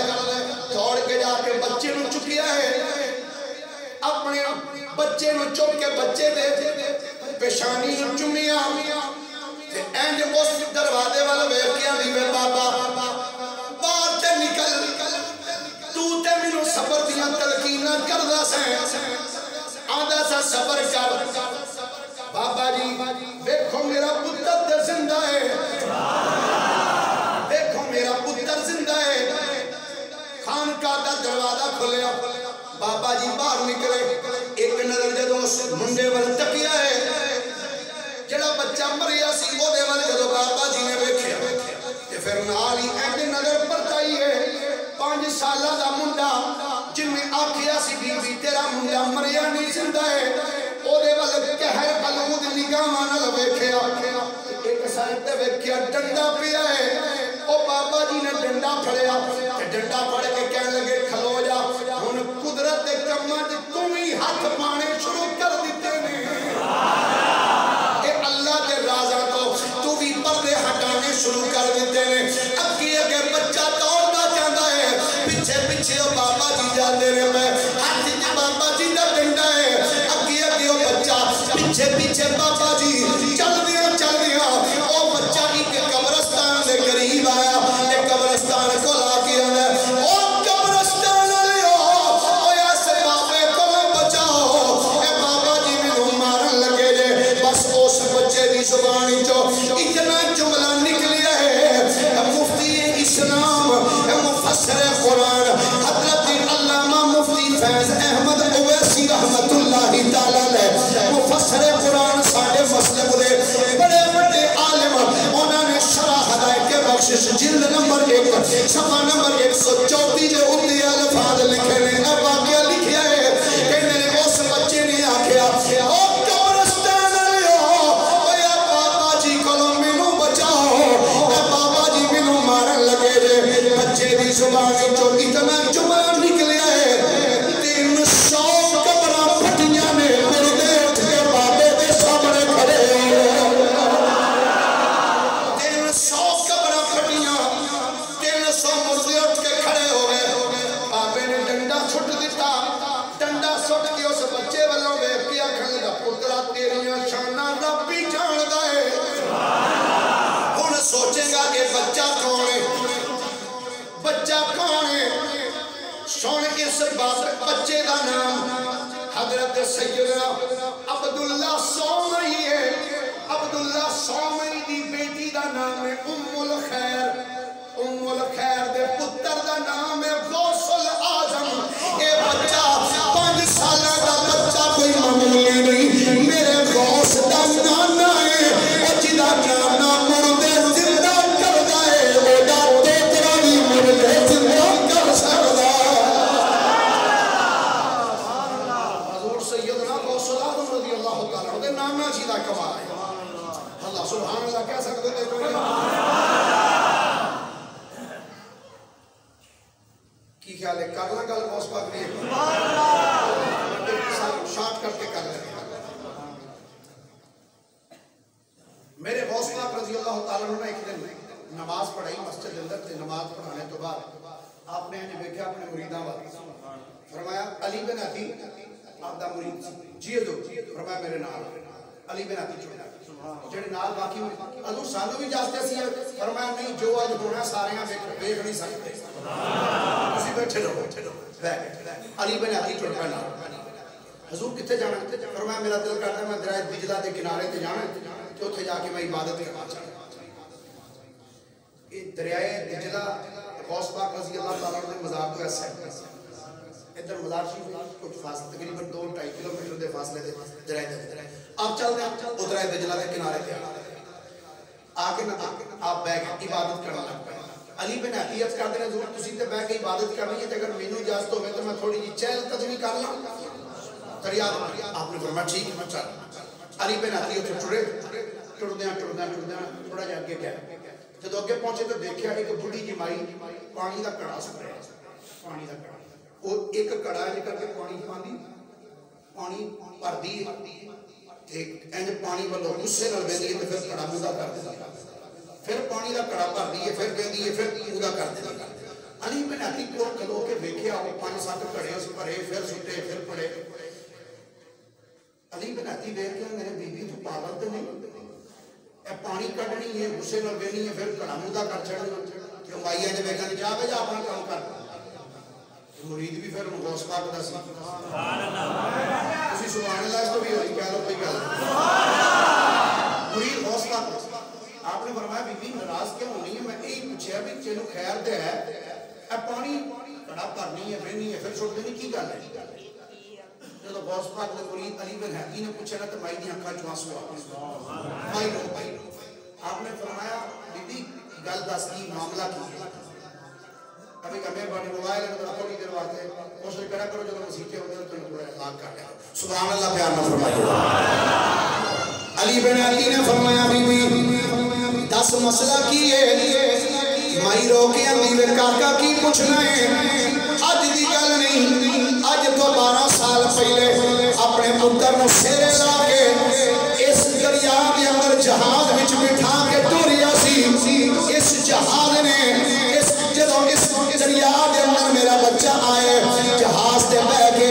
دوڑ کے جا کے بچے نو چکیا ہے اپنے بچے نو چک کے بچے دے پیشانی نو چومیا تے اینج اس دروازے والا ویکھیا دی وے بابا باہر تے نکل تو تے مینوں صبر دیاں تلقیناں کردا سیں آدھا سا صبر کر بابا جی دیکھو میرا پتر زندہ ہے دیکھو میرا پتر زندہ ہے خانقاہ دا دروازہ کھلیا بابا جی باہر نکلے ایک نظر جدو اس منڈے وال تکیا ہے جڑا بچہ مریا سی او دے وال جدو بابا جی نے ویکھیا تے پھر نال ہی اینج نظر پرتائی ہے 5 سالہ دا منڈا جن میں آکھیا سی بی بی تیرا منڈا مریا نہیں زندہ ہے او دے وال کہر بلود نگاہاں نال ویکھیا ایک سائڈ تے ویکھیا ڈنڈا پیا ہے او بابا جی نے ڈنڈا پھڑیا تے ڈنڈا پھڑ کے کہنے لگے کھلو جا ہن قدرت دے کماں تے تم ہی ہاتھ پانے شروع کر دتے نے اے اللہ دے رازاں تو بھی پردے ہٹانے شروع کر دیتے نے اگے اگے بچہ دوڑدا جاندا ہے پیچھے پیچھے او بابا جی جاندے نے میں ہاتھ وچ بابا جی دا ڈنڈا ہے اگے اگے او بچہ پیچھے پیچھے بابا جی چل دیا او بچہ ایک قبرستان دے قریب آیا تے قبرستان کو لا کے آندا او قبرستان والےو او اس بابے کو بچاؤ اے بابا جی مینوں مارن لگے جے بس اس بچے دی زبان وچوں اتنا جملہ نکلیا ہے مفتی اسلام مفسر قرآن حضرت علامہ مفتی فیض احمد اویسی رحمت اللہ تعالی علیہ مفسر قرآن ساڈے مسلک دے بڑے بڑے عالم انہاں نے شرح ہدایت کے بخشش جلد نمبر 1 صفحہ نمبر 134 دے اوتے الفاظ لکھے نے اب واقعہ لکھیا ہے کہ نے اس بچے نے آکھیا او قبرستان والےو او یا بابا جی کولوں مینوں بچاؤ اے بابا جی مینوں مارن لگے جے بچے دی زبان وچوں اتنا جملہ نکلیا ہے 300 قبراں پھٹیاں نے مردے اٹھ کے بابے دے سامنے کھڑے ہوئے 300 قبراں پھٹیاں 300 مردے اٹھ کے کھڑے ہوئے بابے نے ڈنڈا چھٹ دیتا ڈنڈا سٹ کے اس بچے والوں ویکھ کے آکھن لگا پترا تیریاں شاناں رب ہی جاندا ہے ہن سوچے گا کہ بچہ کون ہے بچہ کون ہے سن اس بچے دا نام حضرت سیدنا عبداللہ سومئی ہے عبداللہ سومئی دی بیٹی دا نام ہے ام الخیر دے پتر دا نام ہے غوث العظم اے بچہ 5 سالہ دا بچہ کوئی معمولی نہیں میرے غوث دا نانا ہے او جدا نانا مردے زندہ کردا ہے او دا پوترا بھی مردے زندہ کر سکدا حضور سیدنا غوث العظم رضی اللہ تعالی عنہ دے نانا جی دا کمال ہے اللہ سبحان اللہ کہہ سکتے تھے کوئی کی خیال ہے کرنا گل غوث پاک نے شارٹ کر کے کر لیں میرے غوث پاک رضی اللہ تعالیٰ عنہ نے ایک دن نماز پڑھائی مسجد اندر سے نماز پڑھانے تو بعد آپ نے انہیں دیکھا اپنے مریداں والے فرمایا علی بن عطی آپ دا مرید جیے دو فرمایا میرے نال علی بن عطی چھوڑا جڑے نال باقی حضور سانو بھی جاستے سی فرمایا نہیں جو آج ہونا سارے دیکھ نہیں سکتے اسی بیٹھے رہو علی بن عطی چھوڑا نال حضور کتے جانا فرمایا میرا دل کرتا ہے میں درائے دجلہ دے کنارے تے جانا تے اوتھے جا کے میں عبادت کرنا چاہتا یہ دریائے دجلہ غوث پاک رضی اللہ تعالیٰ عنہ مزار تو ایسا ہے ادھر مزار شریف کچھ فاصلہ تقریباً 2-2.5 کلومیٹر دے فاصلے دے درائے دجلہ آپ چل دیں وہ درائے دجلہ دے کنارے تے آکے آپ بیٹھ عبادت کرنا لگ پائے علی بن عطیت کر دینا ضرور تسی تے بیٹھ کے عبادت کرنی ہے اگر مینوں اجازت ہوئے تو میں تھوڑی جی چہل قدمی کر لوں دریا آپ نے فرمایا ٹھیک میں چل علی بن عطیت ٹرے ٹردیاں تھوڑا جا اگے گیا جب اگے پہنچے تو دیکھا ایک بڑی جی مائی پانی دا کڑا سک رہا پانی دا کڑا وہ ایک کڑا نکل کے پانی بھر دی انج پانی والوں غصے نال ویندی تے پھر کڑا مودا کر دیتا پھر پانی کا کڑا بھر دیے پھر کہندی ہے پھر پورا کر دے علی بن ابی کول کھلو کے ویکھیا وہ 5-7 گھڑے اس بھرے پھر سٹے پھر پڑے علی بن ابی دیکھ کے میرے بی بی تو پاگل تو نہیں اے پانی کڈنی ہے غصے نال وینی ہے پھر کڑا مودہ کر چھڑنا کیوں مائیا نے بیگا نے جا کے جا اپنا کام کر مرید بھی پھر غوث پاک دا سی سبحان اللہ اسی سبحان اللہ اس تو بھی ہوئی کہہ لو کوئی گل مرید غوث پاک آپ نے فرمایا بی بی ناراض کیوں ہونی ہے میں یہی پوچھا بھی تینو خیر دے ہے اے پانی کڑا بھرنی ہے وینی ہے پھر چھوڑ دینی کی گل ہے جب غوث پاک نے مرید علی بن حدی نے پوچھا نا تو مائی دی آنکھاں چوں آنسو مائی رو آپ نے فرمایا بی بی گل دس کی معاملہ کی ہے ابھی کہ مہربانی موبائل ہے تو تھوڑی دیر واسطے کوشش کرا کرو جب مسیحے ہوتے ہیں تو تھوڑا اخلاق کر لیا سبحان اللہ پیار نہ فرمائیے علی بن علی نے فرمایا بی بی دس مسئلہ کی ہے مائی رو کے اندھی کاکا کی پوچھنا ہے اج دی گل نہیں اج تو 12 سال پہلے اپنے پتر نو سیرے لا کے اس دریا دے اندر جہاز وچ بٹھا کے ٹوریا سی اس جہاز نے جدوں اس دریا دے اندر میرا بچہ آئے جہاز تے بہ کے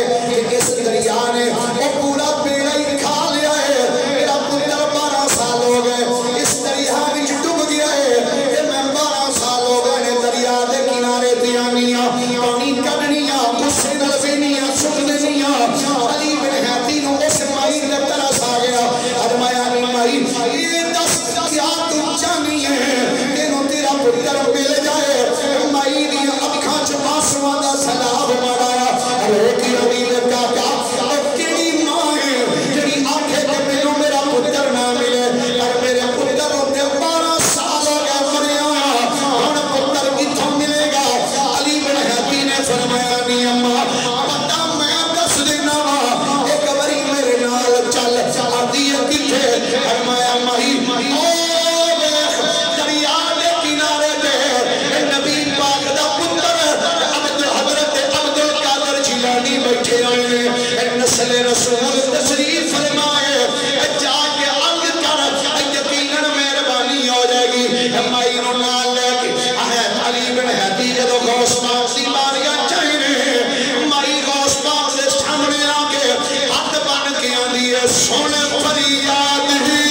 اس دریا نے وہ پورا بیڑا ہی کھا لیا ہے میرا پتر 12 سال ہو گئے اس دریا وچ ڈوب گیا ہے کہ میں 12 سال ہو گئے نے دریا دے کنارے تے آنیاں پانی کڈنیاں غصے نال وینیاں سٹ دینیاں علی بن حدی نو اس مائی تے ترس آ گیا فرمایا مائی یہ دس کیا تو چاہنی ہے تینوں تیرا پتر مل جائے مائی دی اکھاں چ آنسواں دا سیلاب مارایا روکی علی نے کہا او کیڑی ماں ہے جڑی آکھے کہ مینوں میرا پتر نہ ملے پر میرے پتر تے 12 سال ہو گئے مریا ہن پتر کتھوں ملے گا علی بن حدی نے فرمایا نی اماں پتہ میں دس دینا وا ایک باری میرے نال چل آدھی کتھے فرمایا مائی او دیکھ دریا دے کنارے تے نبی پاک دا پتر حضرت عبد القادر جیلانی بیٹھے آئے نسل رسول تشریف فرمائے جا کے عرض کر یقیناً مہربانی ہو جائے گی مائی نو نال لے کے علی بن حدی جدو غوث پاک دی باریاں چاہیے مائی غوث پاک دے سامنے آ کے ہاتھ بن کے آندی ہے سن فریاد ہی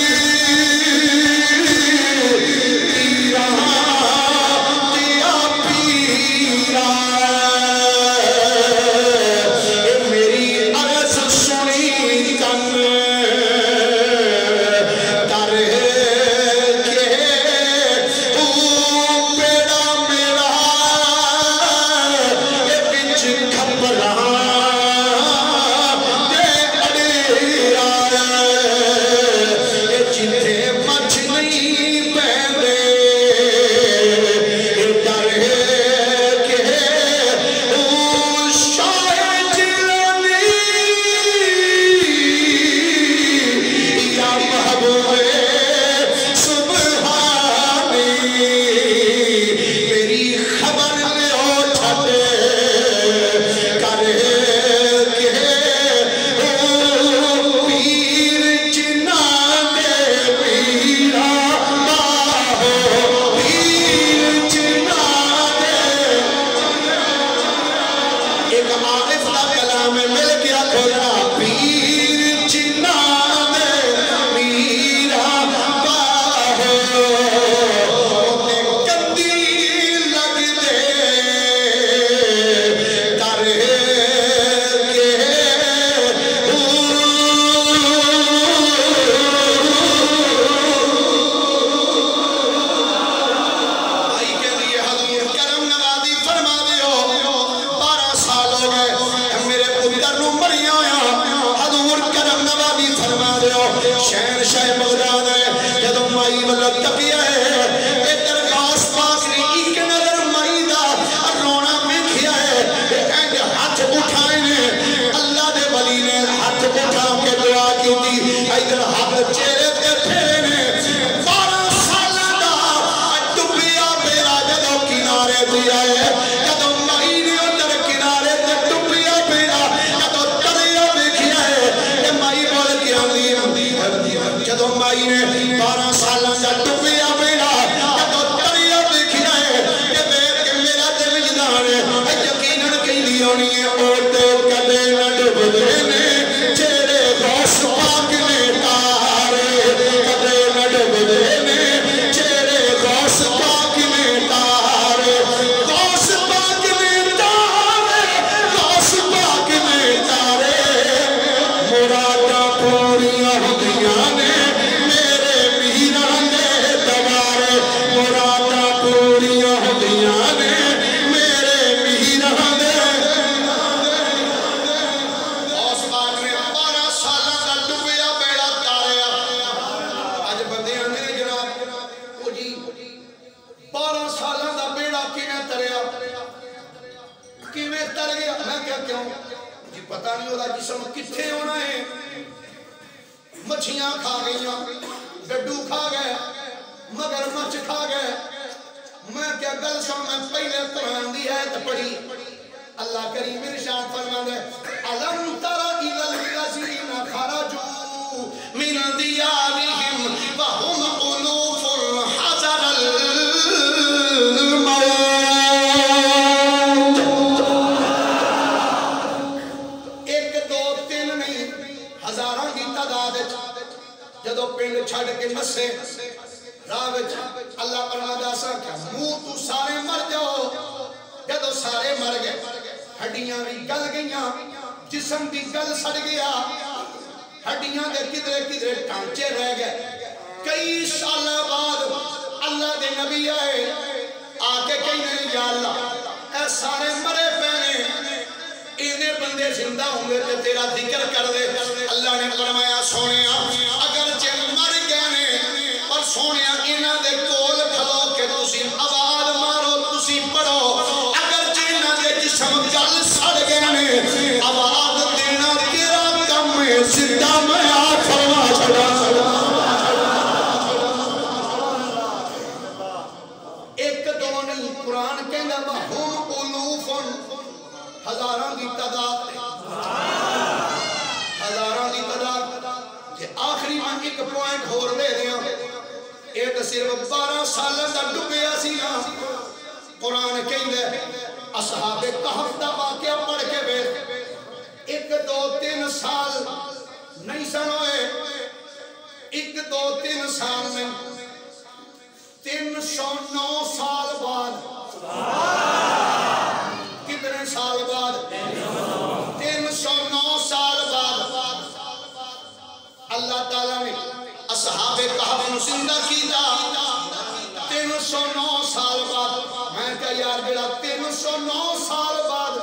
جدو مائی نے 12 سالوں کا ڈبیا بیڑا کیا کیوں جی پتہ نہیں ہوتا جسم کتھے ہونا ہے مچھیاں کھا گئیاں ڈڈو کھا گئے مگر مچھ کھا گئے میں کیا گل سن میں پہلے قرآن دی آیت پڑھی اللہ کریم ارشاد فرماتا ہے الم تر الی الذین خرجوا من دیارہم وهم الوف حذر الموت ایک دو تین نہیں ہزاراں کی تعداد جدو پنڈ چھڑ کے مسے راہ اللہ فرماتا سا کیا منہ تو سارے مر جاؤ جدو سارے مر گئے ہڈیاں بھی گل گئیاں جسم بھی گل سڑ گیا ہڈیاں دے کدرے کدرے ٹانچے رہ گئے کئی سال بعد اللہ دے نبی آئے آکے کہنے یا اللہ اے سارے مرے پہنے انہیں بندے زندہ ہوں گے تے تیرا ذکر کر دے اللہ نے فرمایا سونے اگر چل مر گئے نے اور سونے انہاں دے کول کھلو کہ تسی آواز مارو تسی پڑھو اگر جنہاں دے جسم گل سڑ گئے نے آواز دینا تیرا کم ہے زندہ میں آ فرما چھڑا ایک دو نہیں قرآن کہنا وَهُمْ أُلُوفٌ ہزاراں دی تعداد ہزاراں دی تعداد کہ آخری میں ایک پوائنٹ ہور دے دیا ایک صرف 12 سال دا ڈوبیا سی نا قرآن کہندے اصحاب کہف دا واقعہ پڑھ کے بیٹھ ایک دو تین سال نہیں سن ہوئے ایک دو تین سال میں 309 سال بعد کتنے سال بعد 309 سال بعد اللہ تعالیٰ نے اصحاب کہف نو زندہ کیتا 309 سال بعد میں کہا یار جڑا 309 سال بعد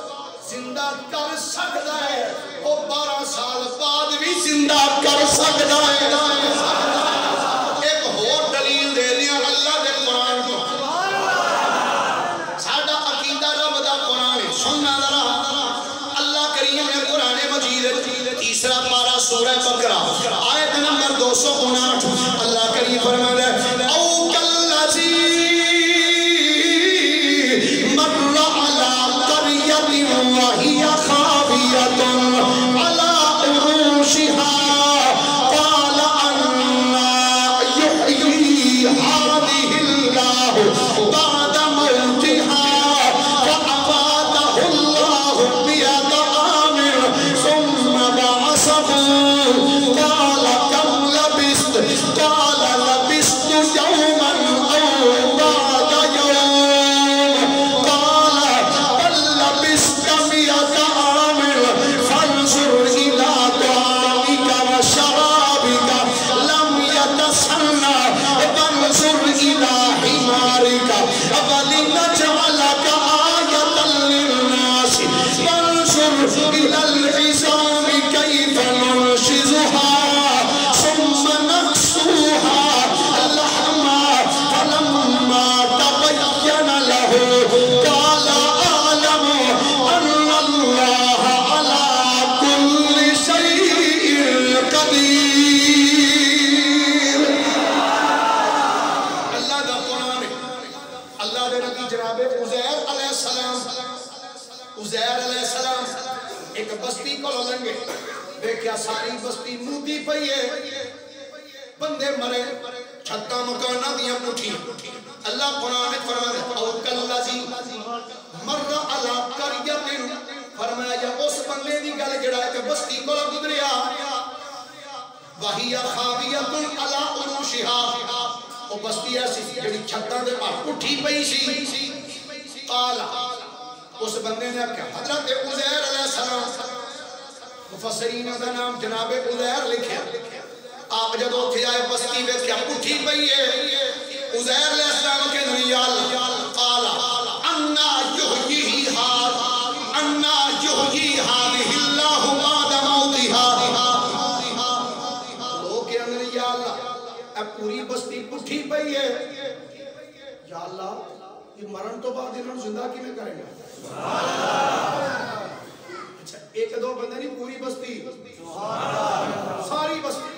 زندہ کر سکتا ہے وہ 12 سال بعد بھی زندہ کر سکتا ہے ایک اور دلیل دے دیا اللہ دے قرآن کو ساڈا عقیدہ رب دا قرآن ہے سننا ذرا اللہ کریم نے قرآن مجید تیسرا پارہ سورہ بقرہ آیت نمبر 259 اللہ کریم فرماتا ہے او کالذی مر علی قریۃ وہی خاویۃ علی عروشہا قال انا یحیی ہذہ اللہ بعد موتہا فأماتہ اللہ بید عامر ثم بعثہ قال کم لبثت قال لبثت یوما او بعد یوم قال بل لبثت مئة عام فانظر إلى طعامك وشرابك لم يتسنى فانظر إلى حمارك ولنجعلك آية للناس فانظر إلى العظام كيف ننشزها ثم نكسوها لحما فلما تبين له قال أعلم أن الله على كل شيء قدير اللہ دا قرآن اللہ دے نبی جناب عزیر علیہ السلام ایک بستی کو لنگے دیکھیا ساری بستی مودی پئی ہے بندے مرے چھتا مکانہ دیا پٹھی اللہ قرآن فرماتا ہے او کالذی مر علی قریۃ فرمایا یا اس بندے دی گل جڑا ہے کہ بستی کو گزریا وہی خاویۃ علی عروشہا وہ بستی ایسی جڑی چھتاں دے پار پٹھی پئی سی قال اس بندے نے کہا حضرت عزیر علیہ السلام مفسرین دا نام جناب عزیر لکھیا آپ جب اٹھے آئے بستی میں کیا پٹھی پئی ہے عزیر علیہ السلام کے دنیال قال انا یحیی هذه اللہ بعد موتها لوگ کے اندر یا اللہ اے پوری بستی پٹھی پئی ہے یا اللہ یہ مرن تو بعد انہوں زندہ کی میں کریں گا ایک دو بندے نہیں پوری بستی ساری بستی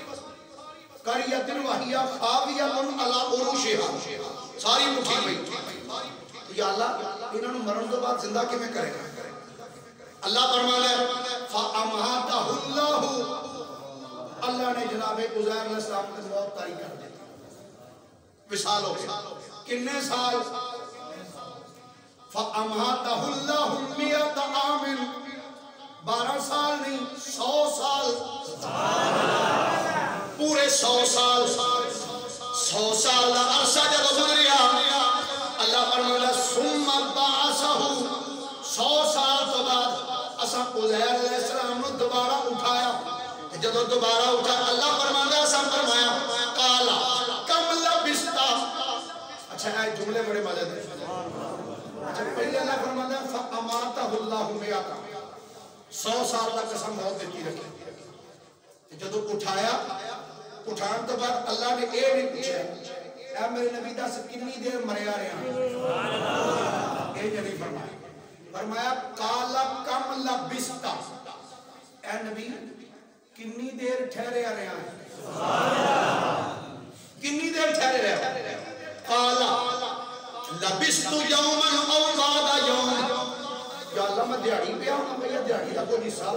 قریۃ وہی خاویۃ علی عروشها ساری مٹھی پئی یا اللہ انہاں نوں مرن تو بعد زندہ کیویں کرے گا اللہ فرماتا ہے فاماتہ اللہ اللہ نے جناب عزیر علیہ السلام کو موت طاری کر دی وصال ہو گیا کتنے سال فاماتہ اللہ 100 عام 12 سال نہیں 100 سال پورے 100 سال 100 سال کا عرصہ جب گزریا اللہ فرماتا ثم بعثہ 100 سال تو بعد اساں عزیر علیہ السلام نے دوبارہ اٹھایا جب دوبارہ اٹھا اللہ فرماتا اساں فرمایا قالا کم لبثت اچھا ہے جملے بڑے مزے دار اچھا پہلے اللہ فرماتا ہے فاماتہ اللہ 100 سال تک اساں موت دیتی رکھی جب اٹھایا اٹھان تو بعد اللہ نے اے نہیں پوچھا اے میرے نبی دس کتنی دیر مریا رہا اے نہیں فرمایا قالا کم لبثت اے نبی کتنی دیر ٹھہرے رہا کتنی دیر ٹھہرے رہا قالا لبثت یوما او بعد یوم یا اللہ میں دیہڑی پہ آؤں میں یہ دیہڑی کا کوئی حصہ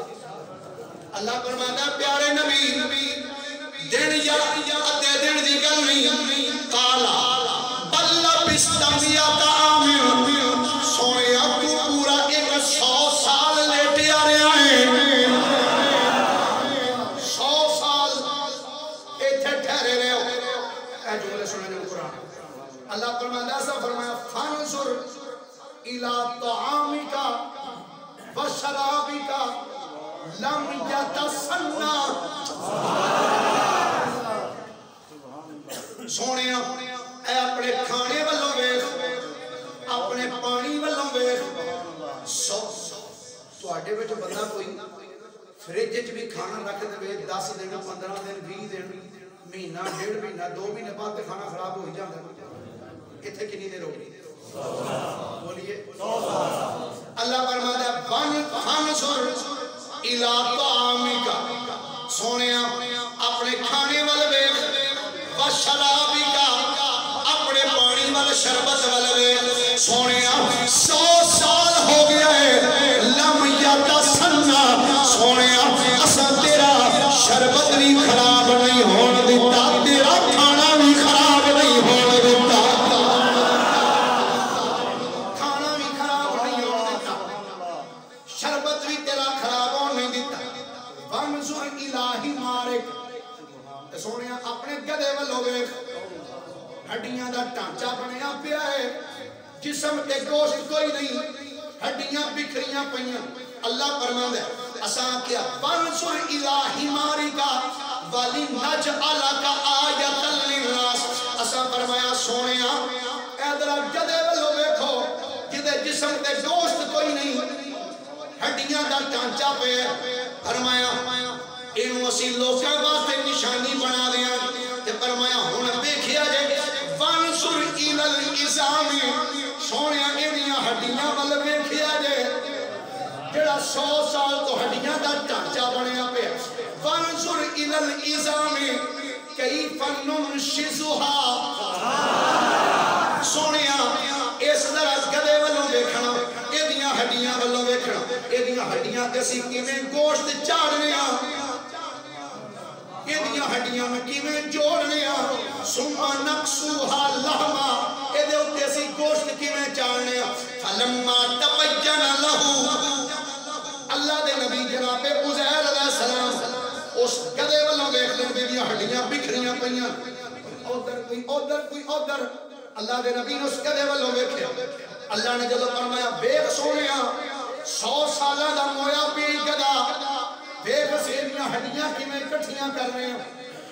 اللہ فرماتا ہے پیارے نبی دن یا ادھے دن دی گل نہیں قالا بل لبثت 100 عام سویا تو پورا 100 سال لیٹیا رہا ہے 100 سال ایتھے ٹھہرے رہے ہو اے جملے سنیں جو قرآن اللہ فرماتا ہے فرمایا فانظر الى طعامك وشرابك لم يتسنى سونے اے اپنے کھانے والوں ویکھ اپنے پانی والوں ویکھ تو آٹے وچ بندہ کوئی فریج وچ بھی کھانا رکھ دے 10 دن 15 دن 20 دن مہینہ 1.5 مہینہ 2 مہینے بعد کھانا خراب ہو جاتا ہے اتنے کتنی دیر ہو گئی بولیے اللہ فرماتا ہے فانظر الی طعامک سونے اپنے کھانے والے ویکھ وشرابک اپنے پانی والے شربت والے ویکھ سونے 100 سال ہو گیا ہے لم یتسنى سونے اساں تیرا شربت بھی خراب نہیں ہون دیتا تیرا کھانا بھی خراب نہیں ہون دیتا کھانا بھی خراب نہیں ہون دیتا شربت بھی تیرا خراب ہون نہیں دیتا وانظر الہی مارک سونے اپنے گدے والوں ویکھ ہڈیاں دا ٹانچا بنیا پیا ہے جسم تے گوشت کوئی نہیں ہڈیاں بکھریاں پئیاں اللہ فرماندا ہے اساں کیا وانظر الہی مارکا ولنجعلک آیۃ للناس اساں فرمایا سونیا اے ذرا گدے والوں ویکھو جدے جسم تے گوشت کوئی نہیں ہڈیاں دا ٹانچا پیا فرمایا اینو اسی لوکاں واسطے نشانی بنا دیاں تے فرمایا ہن ویکھیا جے وانظر الی العظام سونیا اینیاں ہڈیاں ول ویکھیا جے جڑا 100 سال تو ہڈیاں دا ڈھانچا بنیا پیا وانظر الی العظام کیف ننشزها سونیا اس طرح گدے والوں ویکھنا ایدیاں ہڈیاں والوں ویکھنا ایدیاں ہڈیاں تے اسی کیویں گوشت چاڑنے ایدیاں ہڈیاں میں کیویں جوڑنے ثم نقصوها لحما ایدے اوتے اسی گوشت کیویں چاڑنے فلما تبین له اللہ دے نبی جناب عزیر علیہ السلام اس گدے والوں ویکھ لیں میری ہڈیاں بکھریاں پئیاں ادھر کوئی ادھر کوئی ادھر اللہ دے نبی نے اس گدے والوں ویکھیا اللہ نے جدوں فرمایا ویکھ سونیا 100 سالاں دا مویا پی گدا ویکھ سیدیاں ہڈیاں کیویں اکٹھیاں کر رہے ہیں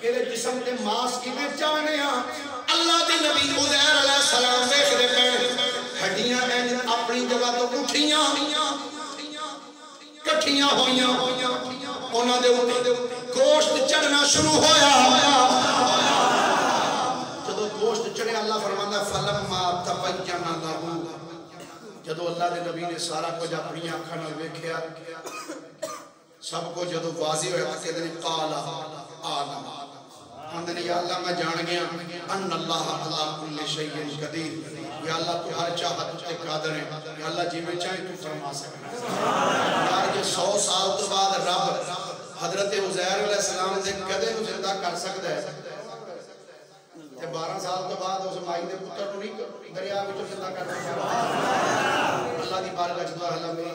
ایدے جسم تے ماس کیویں چاہنے اللہ دے نبی عزیر علیہ السلام ویکھ دے پے ہڈیاں اپنی جگہ تو اٹھیاں کٹھیاں ہویاں انہاں دے اوپر گوشت چڑھنا شروع ہویا جدوں گوشت چڑھیا اللہ فرماندا فلما تبین له جدوں اللہ دے نبی نے سارا کچھ اپنی آنکھاں نال ویکھیا سب کو جدو واضح ہویا تو کہتے ہیں قال آدم آندھنے یا اللہ میں جان گیا ان اللہ علا کل شیء قدیر یا اللہ تو ہر چاہت تے قادر ہے یا اللہ جی میں چاہے تو فرما سکنا یار یہ 100 سال تو بعد رب حضرت عزیر علیہ السلام دے کدے نو زندہ کر سکتا ہے تے 12 سال تو بعد اس مائی دے پتر نو نہیں دریا وچوں زندہ کر سکتا اللہ دی بارگاہ چ دعا اللہ میری